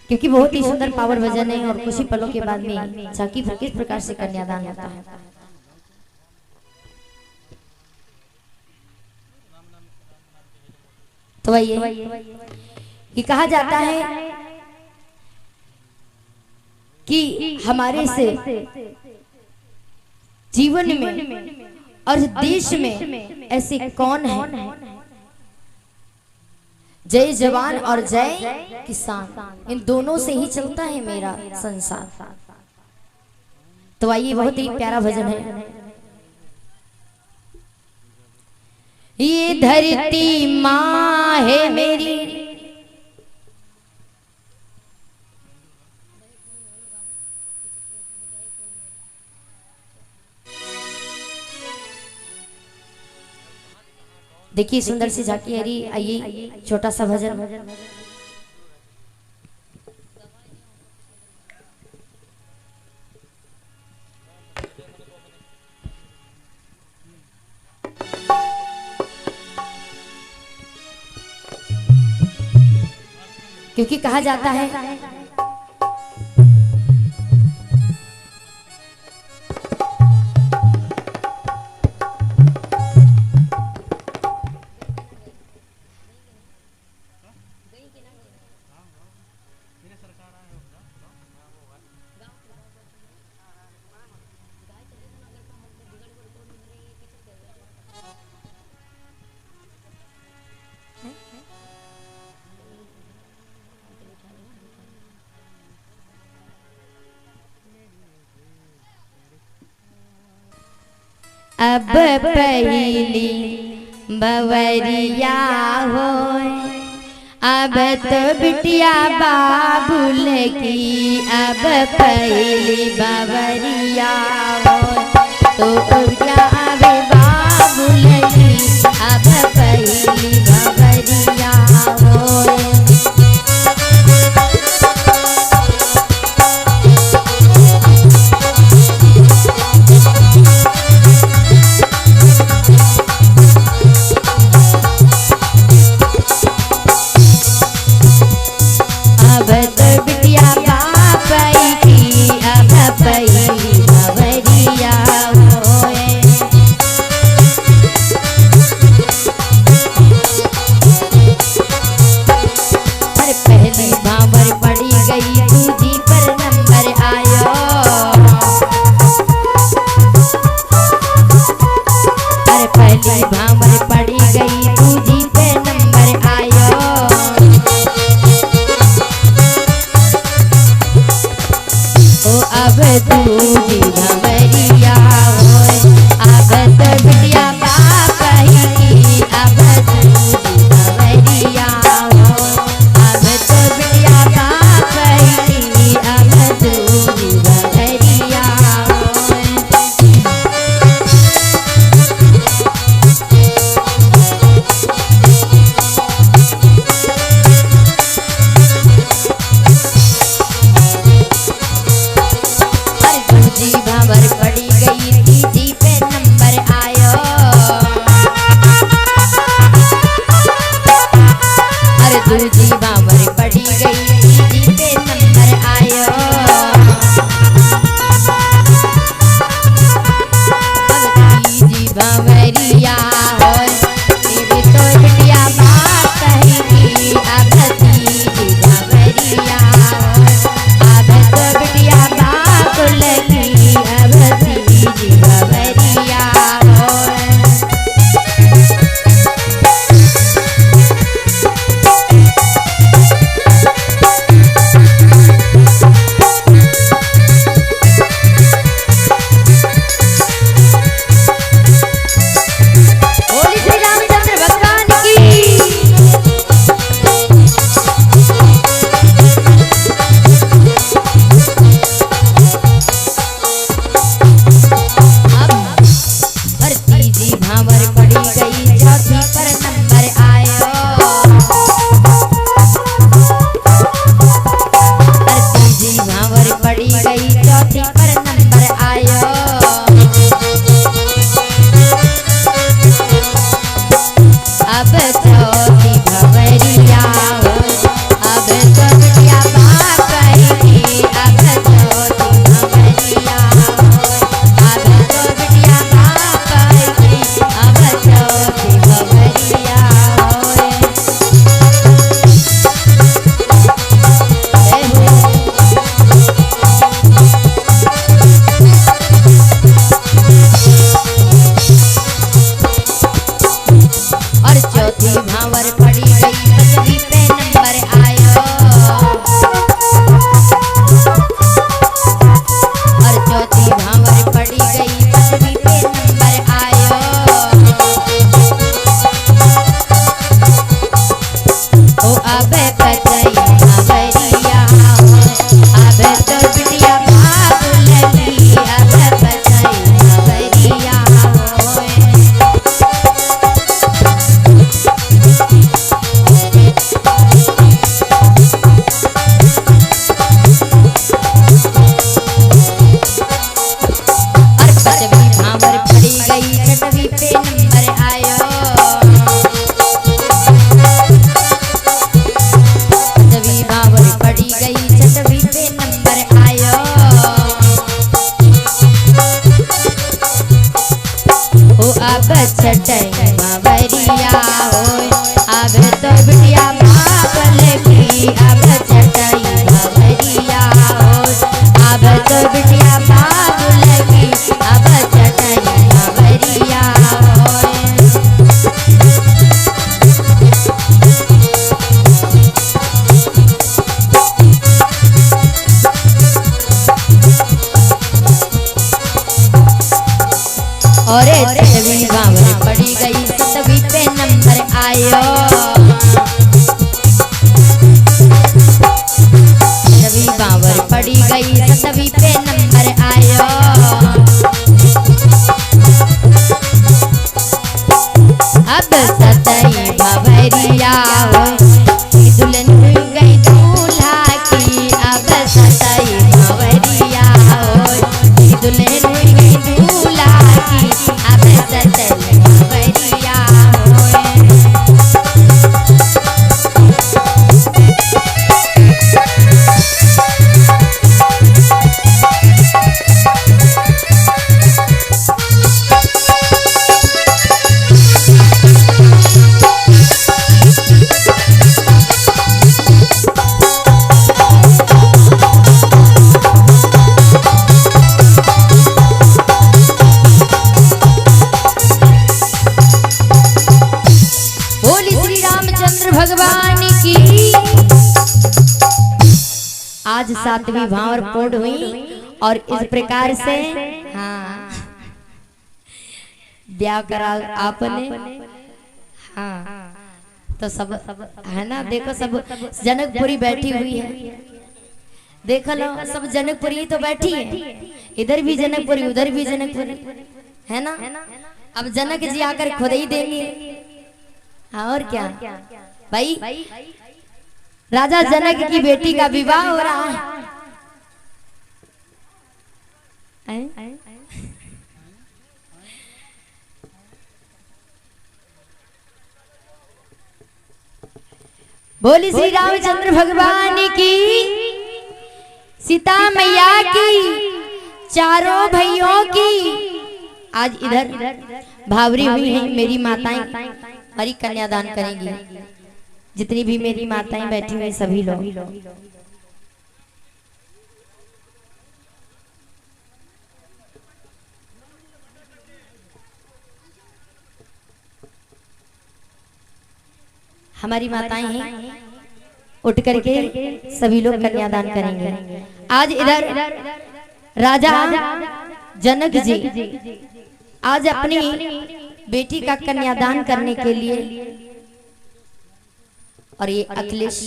क्योंकि बहुत ही सुंदर पावर भजन है और कुछ ही पलों के बाद में झांकी किस प्रकार से कन्यादान होता है। तो वही कि कहा जाता है कि हमारे से जीवन में और देश में ऐसे कौन है, जय जवान और जय किसान, इन दोनों से ही चलता है मेरा संसार। तो आइए बहुत ही प्यारा भजन है। ये धरती माँ है मेरी, देखिए सुंदर सी झांकी हरी। आइए छोटा सा भजन। क्योंकि कहा जाता है अब पहली बवरिया हो, अब तो बिटिया बाबुल की, अब पहली बवरिया हो, तो बिटिया अब बाबुल की, अब पहली बवरिया हो। अब तू जी भंवरिया होए, अब तो बिटिया बाप की, अब तू जी भंवरिया होए, अब तो बिटिया बाप की, अब तू जी भंवरिया होए। जी भावर पड़ी गई तीजी पे नंबर आयो, अरे दूजी भावर पड़ी गई तीजी पे नंबर आयो, अब तीजी भावरिया होए, तेरी तो बिटिया बाप कहेगी, अब तीजी भावरिया होए, अब तो बिटिया बाप लगी, अब तीजी भंवरिया होए। बोली श्री रामचंद्र भगवान की। पर तीजी भावर पड़ी गई चौथी पर नंबर आयो, पर तीजी भावर पड़ी गई चौथी पर नंबर आयो, अब चौथी भंवरिया होए, अब तो बिटिया बाप कहेगी, अब चौथी भंवरिया होए, अब तो बिटिया बाप कहेगी, अब चौथी भंवरिया होए। जय हो। और चौथी भावर पड़ी गई पांचवी पे नंबर आयो, और चौथी भावर पड़ी गई पांचवी पे नंबर आयो, ओ अब पचई भंवरिया होए, अब तो बिटिया बाप लगी, अब पचई भंवरिया होए। और पांचवी भावर पड़ी गई छठवीं पे नंबर आयो, पांचवी भावर पड़ी गई छठवीं पे नंबर आयो, ओ अब छठई भंवरिया होए, अब तो बिटिया बाप लगी, अब छठई भंवरिया होए, अब तो बिटिया बाप लगी, अब छठई भंवरिया होए। और छठवीं भावर पड़ी गई सातवीं पे नंबर आयो, छठवीं भावर पड़ी गई सातवीं पे नंबर आयो, अब सतई भंवरिया होए, दुल्हन हुई गई दूल्हा की, अब सतई भंवरिया होए, दुल्हन हुई गई दूल्हा की, अब सतई भंवरिया होए। आज 7वीं भावर पूर्ण हुई और इस प्रकार से हाँ ब्याह करा आपने। हाँ तो सब है ना, देखो सब जनकपुरी बैठी हुई है, देख लो सब जनकपुरी तो बैठी है, इधर भी जनकपुरी उधर भी जनकपुरी है ना। अब जनक जी आकर खुद ही देंगे। हाँ और क्या भाई, राजा जनक की बेटी का विवाह हो रहा है। बोली श्री रामचंद्र भगवान की, सीता मैया की, चारों भाइयों की। आज इधर भावरी हुई हैं मेरी माताएं, हमारी कन्यादान करेंगी। जितनी भी मेरी माताएं बैठी हुई सभी लोग हमारी माताएं हैं, उठ करके सभी लोग कन्यादान करेंगे। आज इधर राजा जनक जी आज अपनी बेटी का कन्यादान करने के लिए, और ये अखिलेश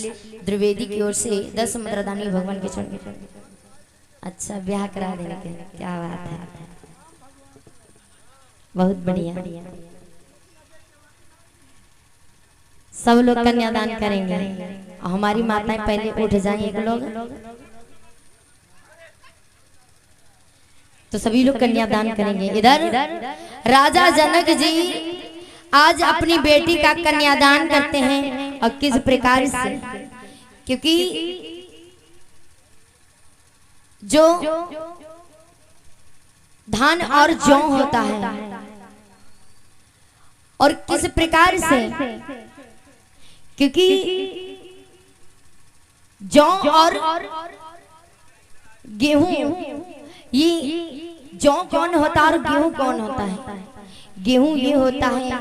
द्विवेदी की ओर से 10 मुद्रादानी भगवान के चरण। अच्छा ब्याह करा देने के, क्या बात है, बहुत बढ़िया। सब लोग कन्यादान करेंगे। हमारी माताएं पहले उठ जाएं एक लोग, तो सभी लोग कन्यादान करेंगे। इधर राजा जनक जी आज अपनी बेटी का कन्यादान करते हैं, और किस प्रकार से, क्योंकि जो धान और जौ होता है, और किस प्रकार से, क्योंकि जौ और गेहूं, ये जौ कौन होता है और गेहूं कौन होता है। गेहूं ये होता है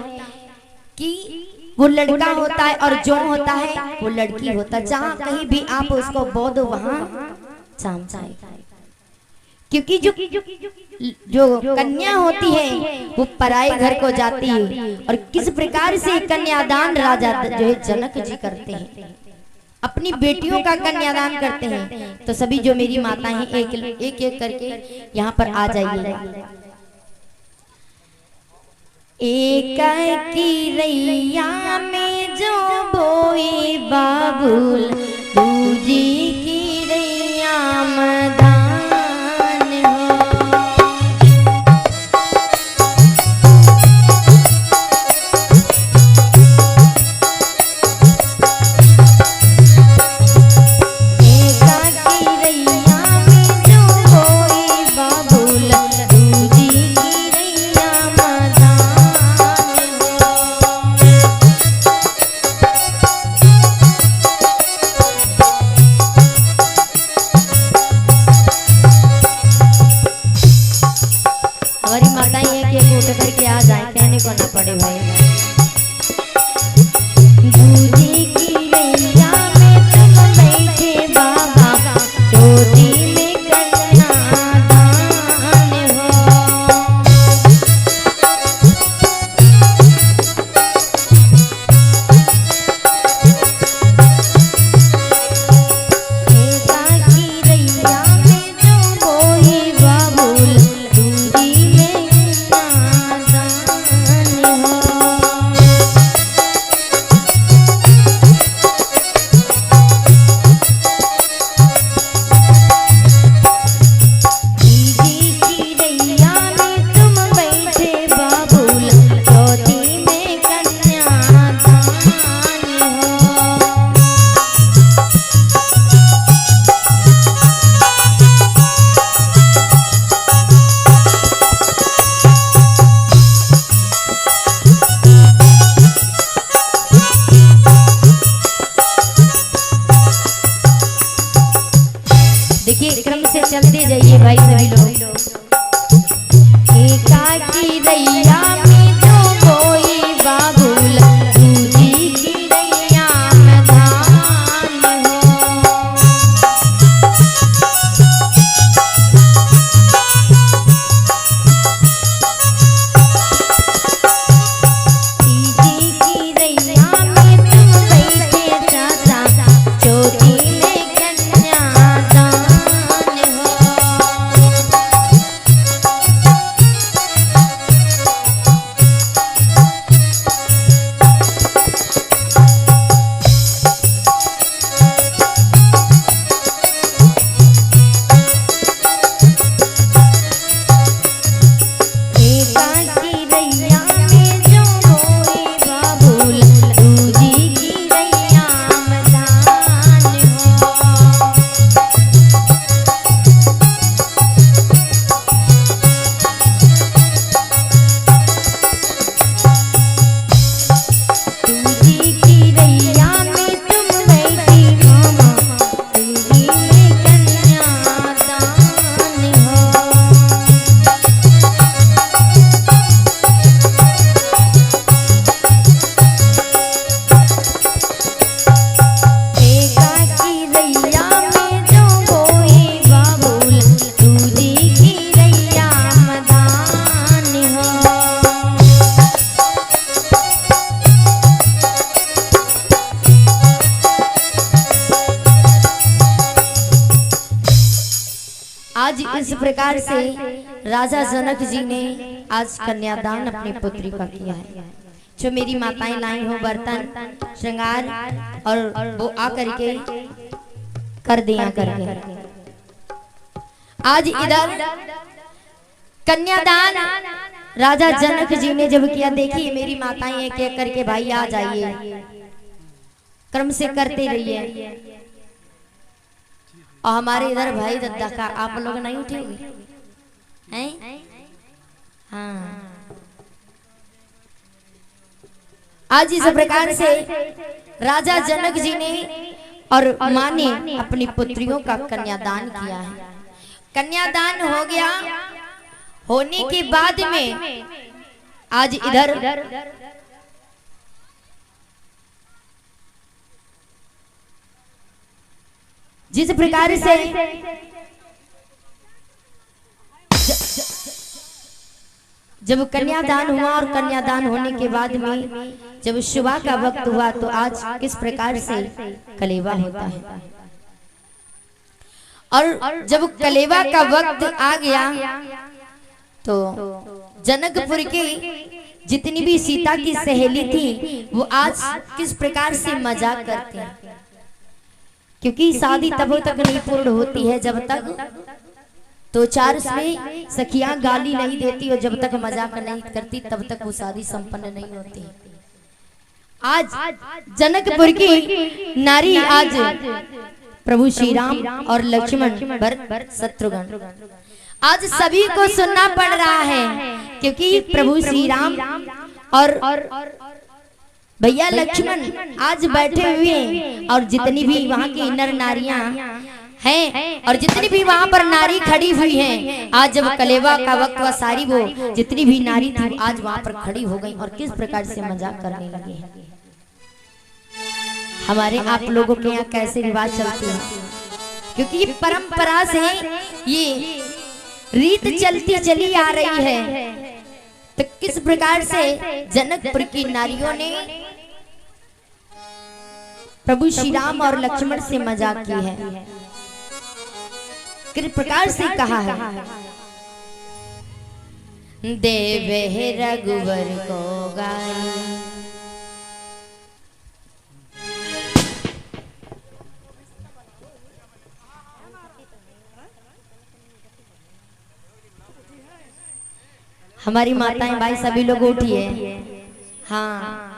कि वो लड़का होता है, और जौ होता है वो लड़की होता है। जहां कहीं भी आप उसको बो दो वहां चाम जाएगा, क्योंकि जो कन्या होती है वो पराए घर को जाती है। और किस प्रकार से कन्यादान राजा जो है जनक जी करते हैं, अपनी बेटियों का कन्यादान करते हैं। तो सभी जो मेरी माता हैं एक एक करके यहाँ पर आ जाइए। एक की रैया में जो बोए बाबुल, दूजी की रैया मदान चलते जाइए भाई सभी लोग। की रैया में जो कोई बाबूल, दूजी की रैया में धान हो। आज इस प्रकार से राजा जनक जी ने आज कन्यादान अपनी पुत्री का किया है। जो मेरी माताएं लाई हो बर्तन श्रृंगार और वो आकर के कर दिया करके आज इधर कन्यादान राजा जनक जी ने जब किया, देखिए मेरी माताएं एक एक करके भाई आ जाइए, क्रम से करते रहिए। और हमारे इधर भाई दद्दा का आप लोग नहीं उठेंगे हैं? हाँ, आज इस प्रकार से राजा जनक जी ने और मां ने अपनी पुत्रियों का कन्यादान किया है। कन्यादान हो गया, होने के बाद में आज इधर जिस प्रकार से जब कन्यादान हुआ और कन्यादान होने के बाद में जब सुबह का वक्त हुआ तो आज किस प्रकार से कलेवा होता है। और जब कलेवा का वक्त आ गया तो जनकपुर की जितनी भी सीता की सहेली थी वो आज किस प्रकार से मजाक करते हैं, क्योंकि शादी तब तक नहीं पूर्ण होती है जब तक तो चार में सखियां गाली नहीं देती और जब तक मजाक नहीं करती तब तक वो शादी संपन्न नहीं होती। आज जनकपुर की नारी आज प्रभु श्री राम और लक्ष्मण भरत शत्रुघ्न आज सभी को सुनना पड़ रहा है, क्योंकि प्रभु श्री राम और भैया लक्ष्मण आज बैठे हुए हैं और जितनी भी वहाँ की नर नारियां हैं और जितनी भी वहाँ पर नारी खड़ी हुई हैं, आज जब कलेवा का वक्त हुआ सारी वो जितनी भी नारी थी आज वहाँ पर खड़ी हो गई और किस प्रकार से मजाक करने लगी है। हमारे आप लोगों के यहाँ कैसे रिवाज चलते हैं, क्योंकि ये परंपरा से ये रीत चलती चली आ रही है। तो किस प्रकार से जनकपुर की नारियों ने प्रभु श्री राम और लक्ष्मण से मजाक की है, किस प्रकार से कहा है, देवे रघुवर को गाई हमारी माताएं भाई सभी लोग उठिए। हाँ,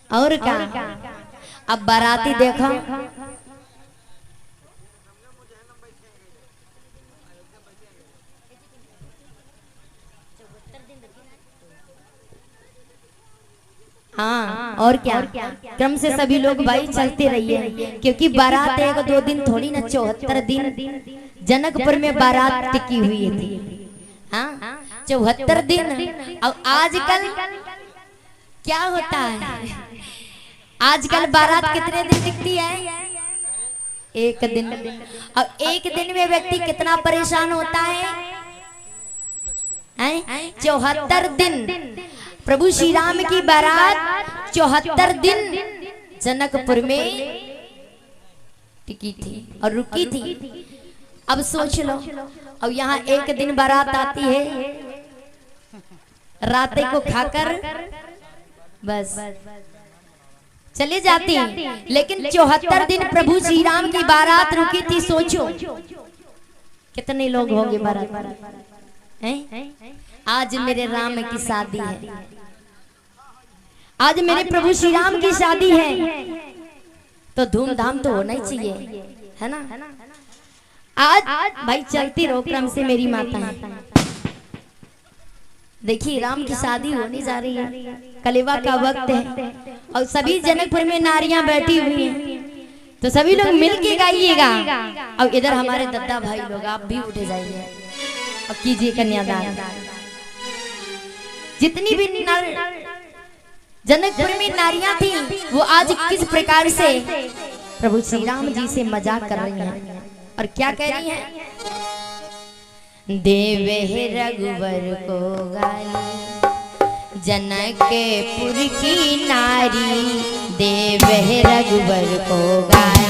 और क्या अब बाराती देखो, हाँ और क्या क्रम से सभी लोग भाई चलते रहिए, क्योंकि बारात एक दो दिन थोड़ी ना 74 दिन जनकपुर में बारात टिकी हुई थी। हाँ 74 दिन। अब आजकल क्या होता है, आजकल बारात कितने दिन दिखती है, एक दिन। अब एक दिन में व्यक्ति कितना परेशान होता है, 74 दिन प्रभु श्री राम की बारात 74 दिन जनकपुर में टिकी थी और रुकी थी। अब सोच लो, अब यहाँ एक दिन बारात आती है, रात को खाकर बस चले जाती, लेकिन 74 दिन प्रभु श्री राम की बारात रुकी थी। सोचो कितने लोग होंगे बारात हैं? आज मेरे राम की शादी है, आज मेरे प्रभु श्री राम की शादी है, तो धूमधाम तो होना ही चाहिए, है ना। आज भाई चलती रहो क्रम से मेरी माता है। देखिए राम की शादी होने जा रही है, कलेवा का वक्त है और सभी जनकपुर में नारियां बैठी हुई हैं, तो सभी लोग मिल के गाइएगा। और इधर हमारे दद्दा भाई लोग आप भी उठे जाइए और कीजिए कन्यादान। जितनी भी जनकपुर में नारियां थी वो आज किस प्रकार से प्रभु श्री राम जी से मजाक कर रही हैं और क्या कह रही हैं, देवे रघुवर को गाई जनकपुर की नारी, देवे रघुवर को गाई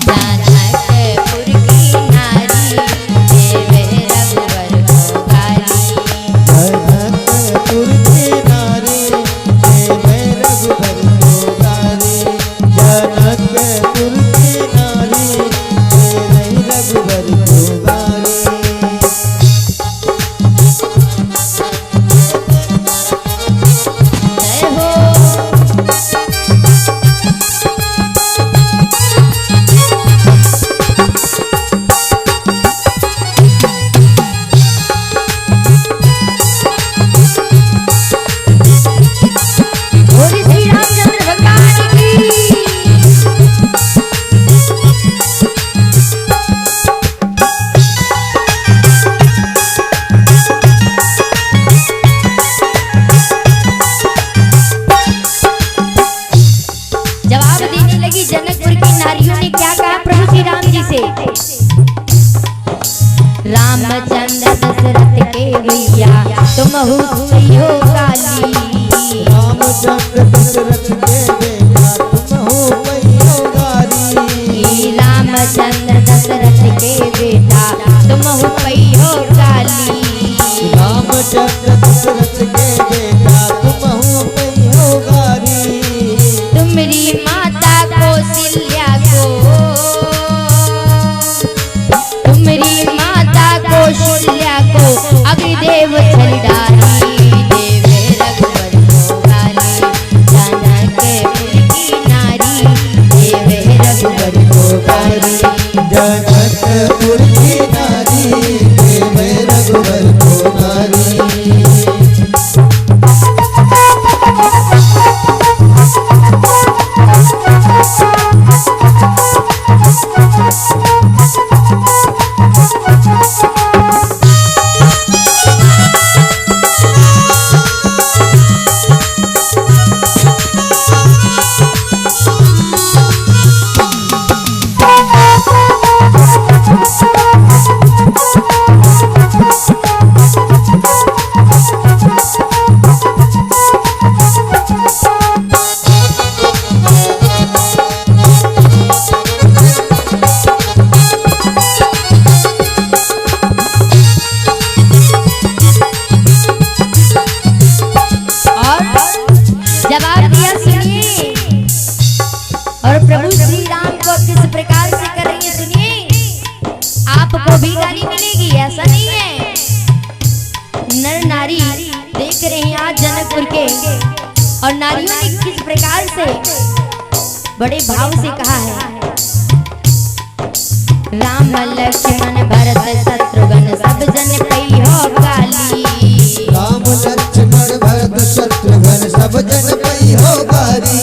जनकपुर की नारी। से रामचंद्र दशरथ के भैया तुम हो काली। रामचंद्र दशरथ के बेटा तुम हो काली। रामचंद्र दशरथ के बेटा तुम हो काली। रामचंद्र दशरथ के बेटा तुम हो काली। तुम्हारी माता कौशल्या को, तुम्हारी माता कौशल्या को अग्निदेव छल डाली। देवे रघुवर को गाली जनकपुर की नारी। देवे रघुवर को गाली जनकपुर की नारी। देवे रघुवर को गाली। प्रभु श्री राम को किस प्रकार से कर रही है सुनिए। आपको भी गाली मिलेगी ऐसा नहीं है। नर नारी देख रहे हैं आज जनकपुर के, और नारियों ने किस प्रकार से बड़े भाव से कहा है। राम लक्ष्मण भरत शत्रुघ्न सब जन पई हो काली। राम लक्ष्मण भरत शत्रुघ्न सब जन पई हो काली।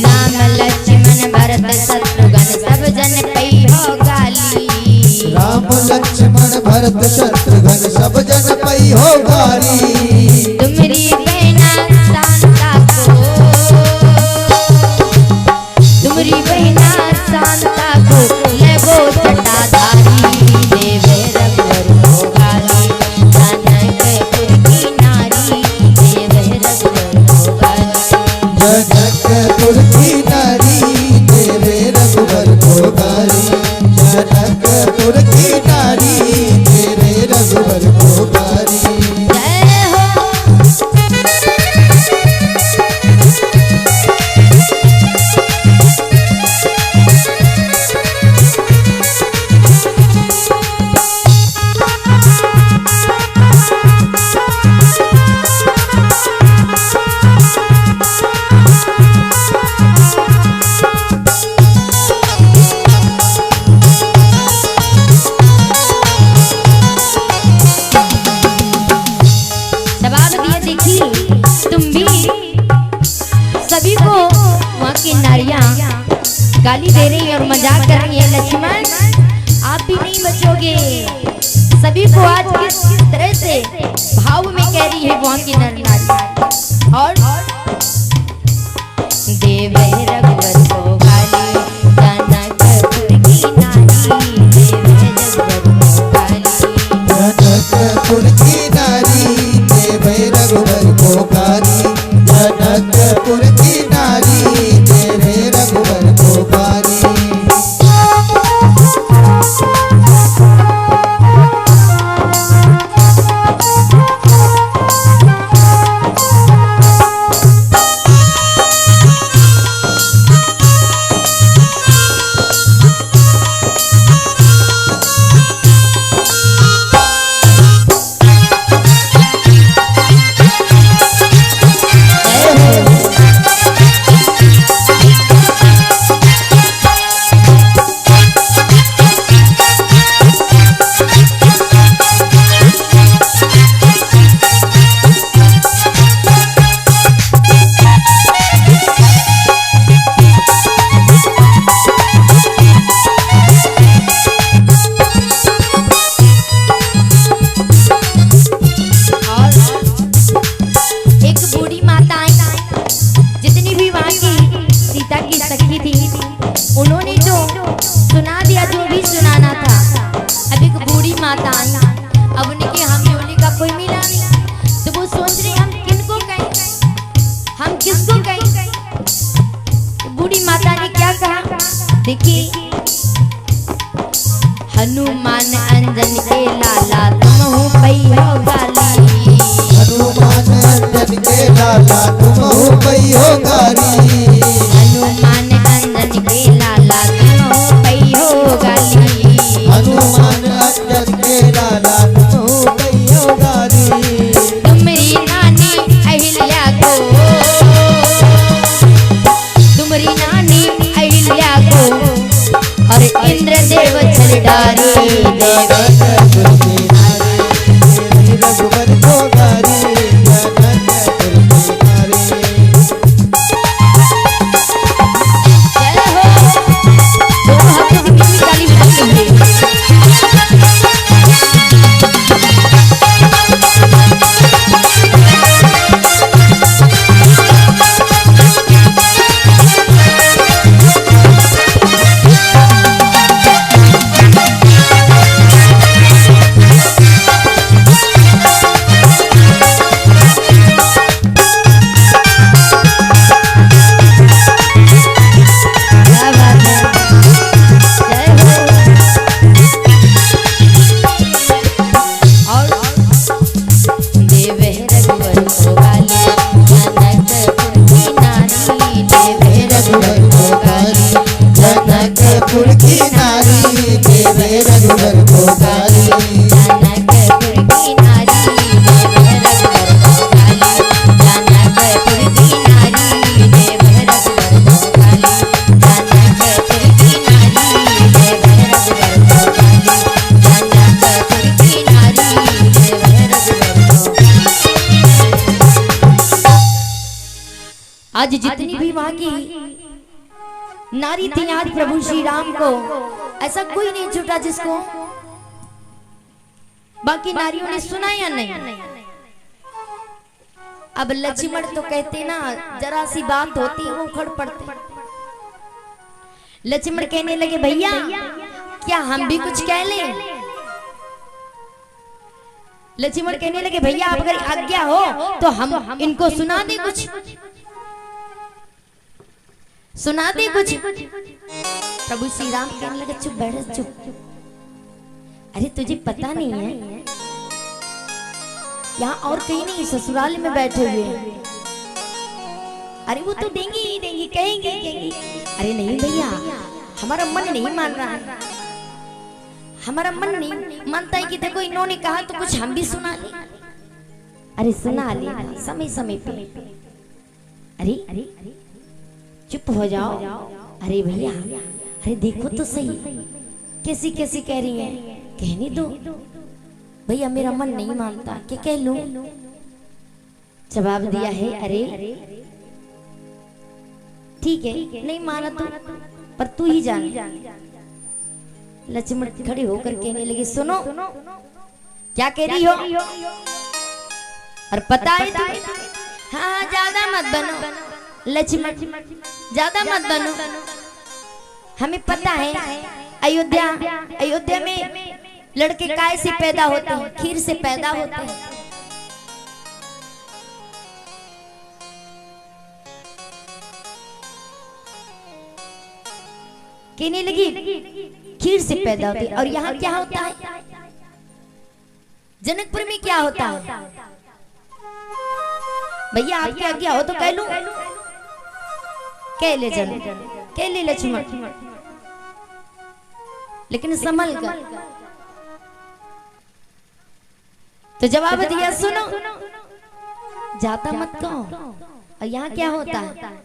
राम लक्ष्मण भरत शत्रुघ्न सब जन पई हो काली। राम लक्ष्मण भरत शत्रुघ्न सब जन पई हो काली। तुम्हारी बहना शांता को, तुम्हारी बहना शांता को लगो जटाधारी। देवे रघुवर को गाली जनकपुर की नारी। देवे रघुवर को गाली जनकपुर की नारी। देवे रघुवर को गाली जनकपुर की नारी। देवे रघुवर को गाली। जय हो। जवाब दिया देखिए, तुम भी सभी को वहाँ की नारियां गाली दे रही है और मजाक कर रही है। लक्ष्मण आप भी नहीं बचोगे। सभी को आज किस तरह से भाव में कह रही है वहाँ की नर नारी। और देवे रघुवर को गाली जनकपुर की नारी। देवे रघुवर को गाली जनकपुर की नारी। देवे रघुवर को गाली जनकपुर की नारी। देवे रघुवर को गाली। हनुमान अंजन के लाला तुम हो पई हो गाली। हनुमान अंजन के लाला तुम हो पई हो गाली। हनुमान अंजन के लाला तुम हो पई हो गाली। हनुमान अंजन के लाला तुम हो पई हो गाली। तुम्हारी नानी अहिल्या को, तुम्हारी नानी अहिल्या को और इंद्रदेव छल डारे। जनकपुर की नारी रघुवर को गारी। जनकपुर की नारी। जय हो। दोनों हाथों से मिट्टी ताली बजाते हुए जनकपुर की नारी देवे रघुवर को गाली। जनकपुर की नारी देवे रघुवर को गाली। जनकपुर की नारी देवे रघुवर को गाली। जनकपुर की नारी देवे रघुवर को गाली। जनकपुर की नारी देवे रघुवर को। आज जितनी भी वहां की नारी थी, आज प्रभु श्री राम को ऐसा कोई नहीं छूटा जिसको बाकी नारियों ने सुना या नहीं। अब लक्ष्मण तो कहते ना, जरा सी बात होती वो उखड़ पड़ते। लक्ष्मण कहने लगे भैया क्या हम भी कुछ कह लें। लक्ष्मण कहने लगे भैया आप अगर आज्ञा हो तो हम इनको सुना दे, कुछ सुना दे कुछ। प्रभु श्री राम कहने लगे चुप बैठ चुप। अरे तुझे पता नहीं है यहाँ और कहीं नहीं, ससुराल में बैठे हुए हैं। अरे वो तो देंगे ही देंगे, कहेंगे कहेंगे। अरे नहीं भैया हमारा मन नहीं मान रहा है, हमारा मन नहीं मानता है कि देखो इन्होंने कहा तो कुछ हम भी सुना ले। अरे सुना ले समय समय पे। अरे अरे चुप हो जाओ। अरे भैया अरे देखो तो सही कैसी कैसी कह रही है, कहने दो भैया मेरा मन नहीं मानता, क्या कह लूं। जवाब दिया है अरे ठीक है नहीं माना तो पर तू ही जान। लक्ष्मण खड़े होकर कहने लगे सुनो क्या कह रही हो और पता है तुम्हें। हाँ ज्यादा मत बनो लक्ष्मण, ज्यादा मत बनो। हमें पता है अयोध्या में लड़के काय से पैदा होते हैं, खीर से पैदा होते हैं। कहने लगी खीर से पैदा होती है। और यहाँ क्या होता है, जनकपुर में क्या होता है। भैया आपकी आज्ञा हो तो कह लूं। कह ले जन, कह ले लक्ष्मण, लेकिन संभल कर। तो जवाब दिया सुनो जाता मत कहो। और यहाँ क्या होता है,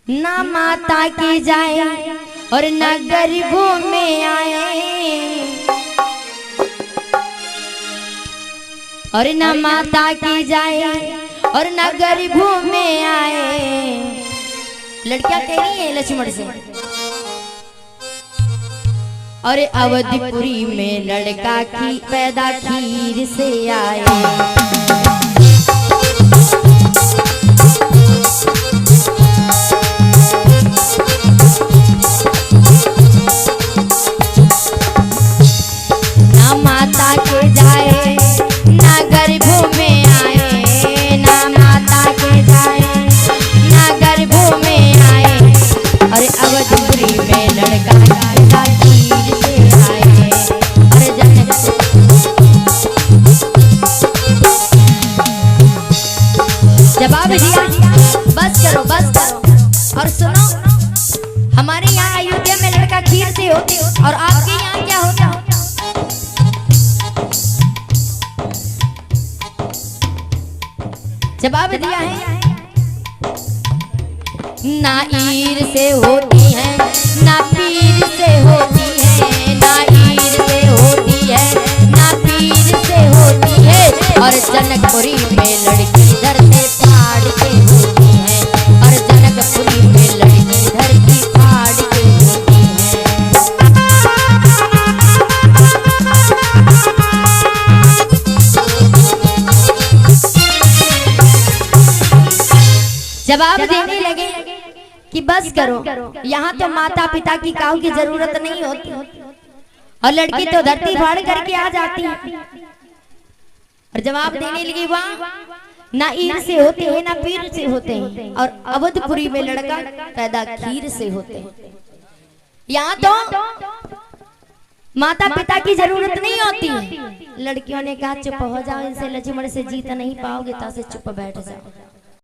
ना माता की जाए और ना गरीबों में आए, और ना माता की जाए और ना गरीबों में आए। लड़कियां कह रही है लक्ष्मण से। और अवधिपुरी में लड़का की पैदा खीर से आए। ना माता के जाए ना गरीबों में आए, ना माता के जाए ना गरीबों में आए। और अवधिपुरी में लड़का लड़का तीर से आए और जवाब दिया बस करो और सुनो, हमारे यहाँ अयोध्या में लड़का खीर से होते और आपके यहाँ क्या होता? जवाब दिया है ना ईर से होती है ना पीर से होती है, ना ईर से होती है ना पीर से होती है और जनकपुरी में लड़की धरती फाड़ के होती है और जनकपुरी में लड़की धरती फाड़ के होती है। जवाब देने लगे कि बस करो, यहाँ तो माता पिता की काऊ की जरूरत नहीं होती और लड़की तो धरती फाड़ करके आ जाती है। और जवाब देने लगे वाह, ना ईर से होते हैं ना पीर से होते हैं और अवधपुरी में लड़का पैदा खीर से होते हैं। यहाँ तो माता पिता की जरूरत नहीं होती। लड़कियों ने कहा चुप हो जाओ, इनसे लक्ष्मण से जीत नहीं पाओगे तो से चुप बैठ जाओ।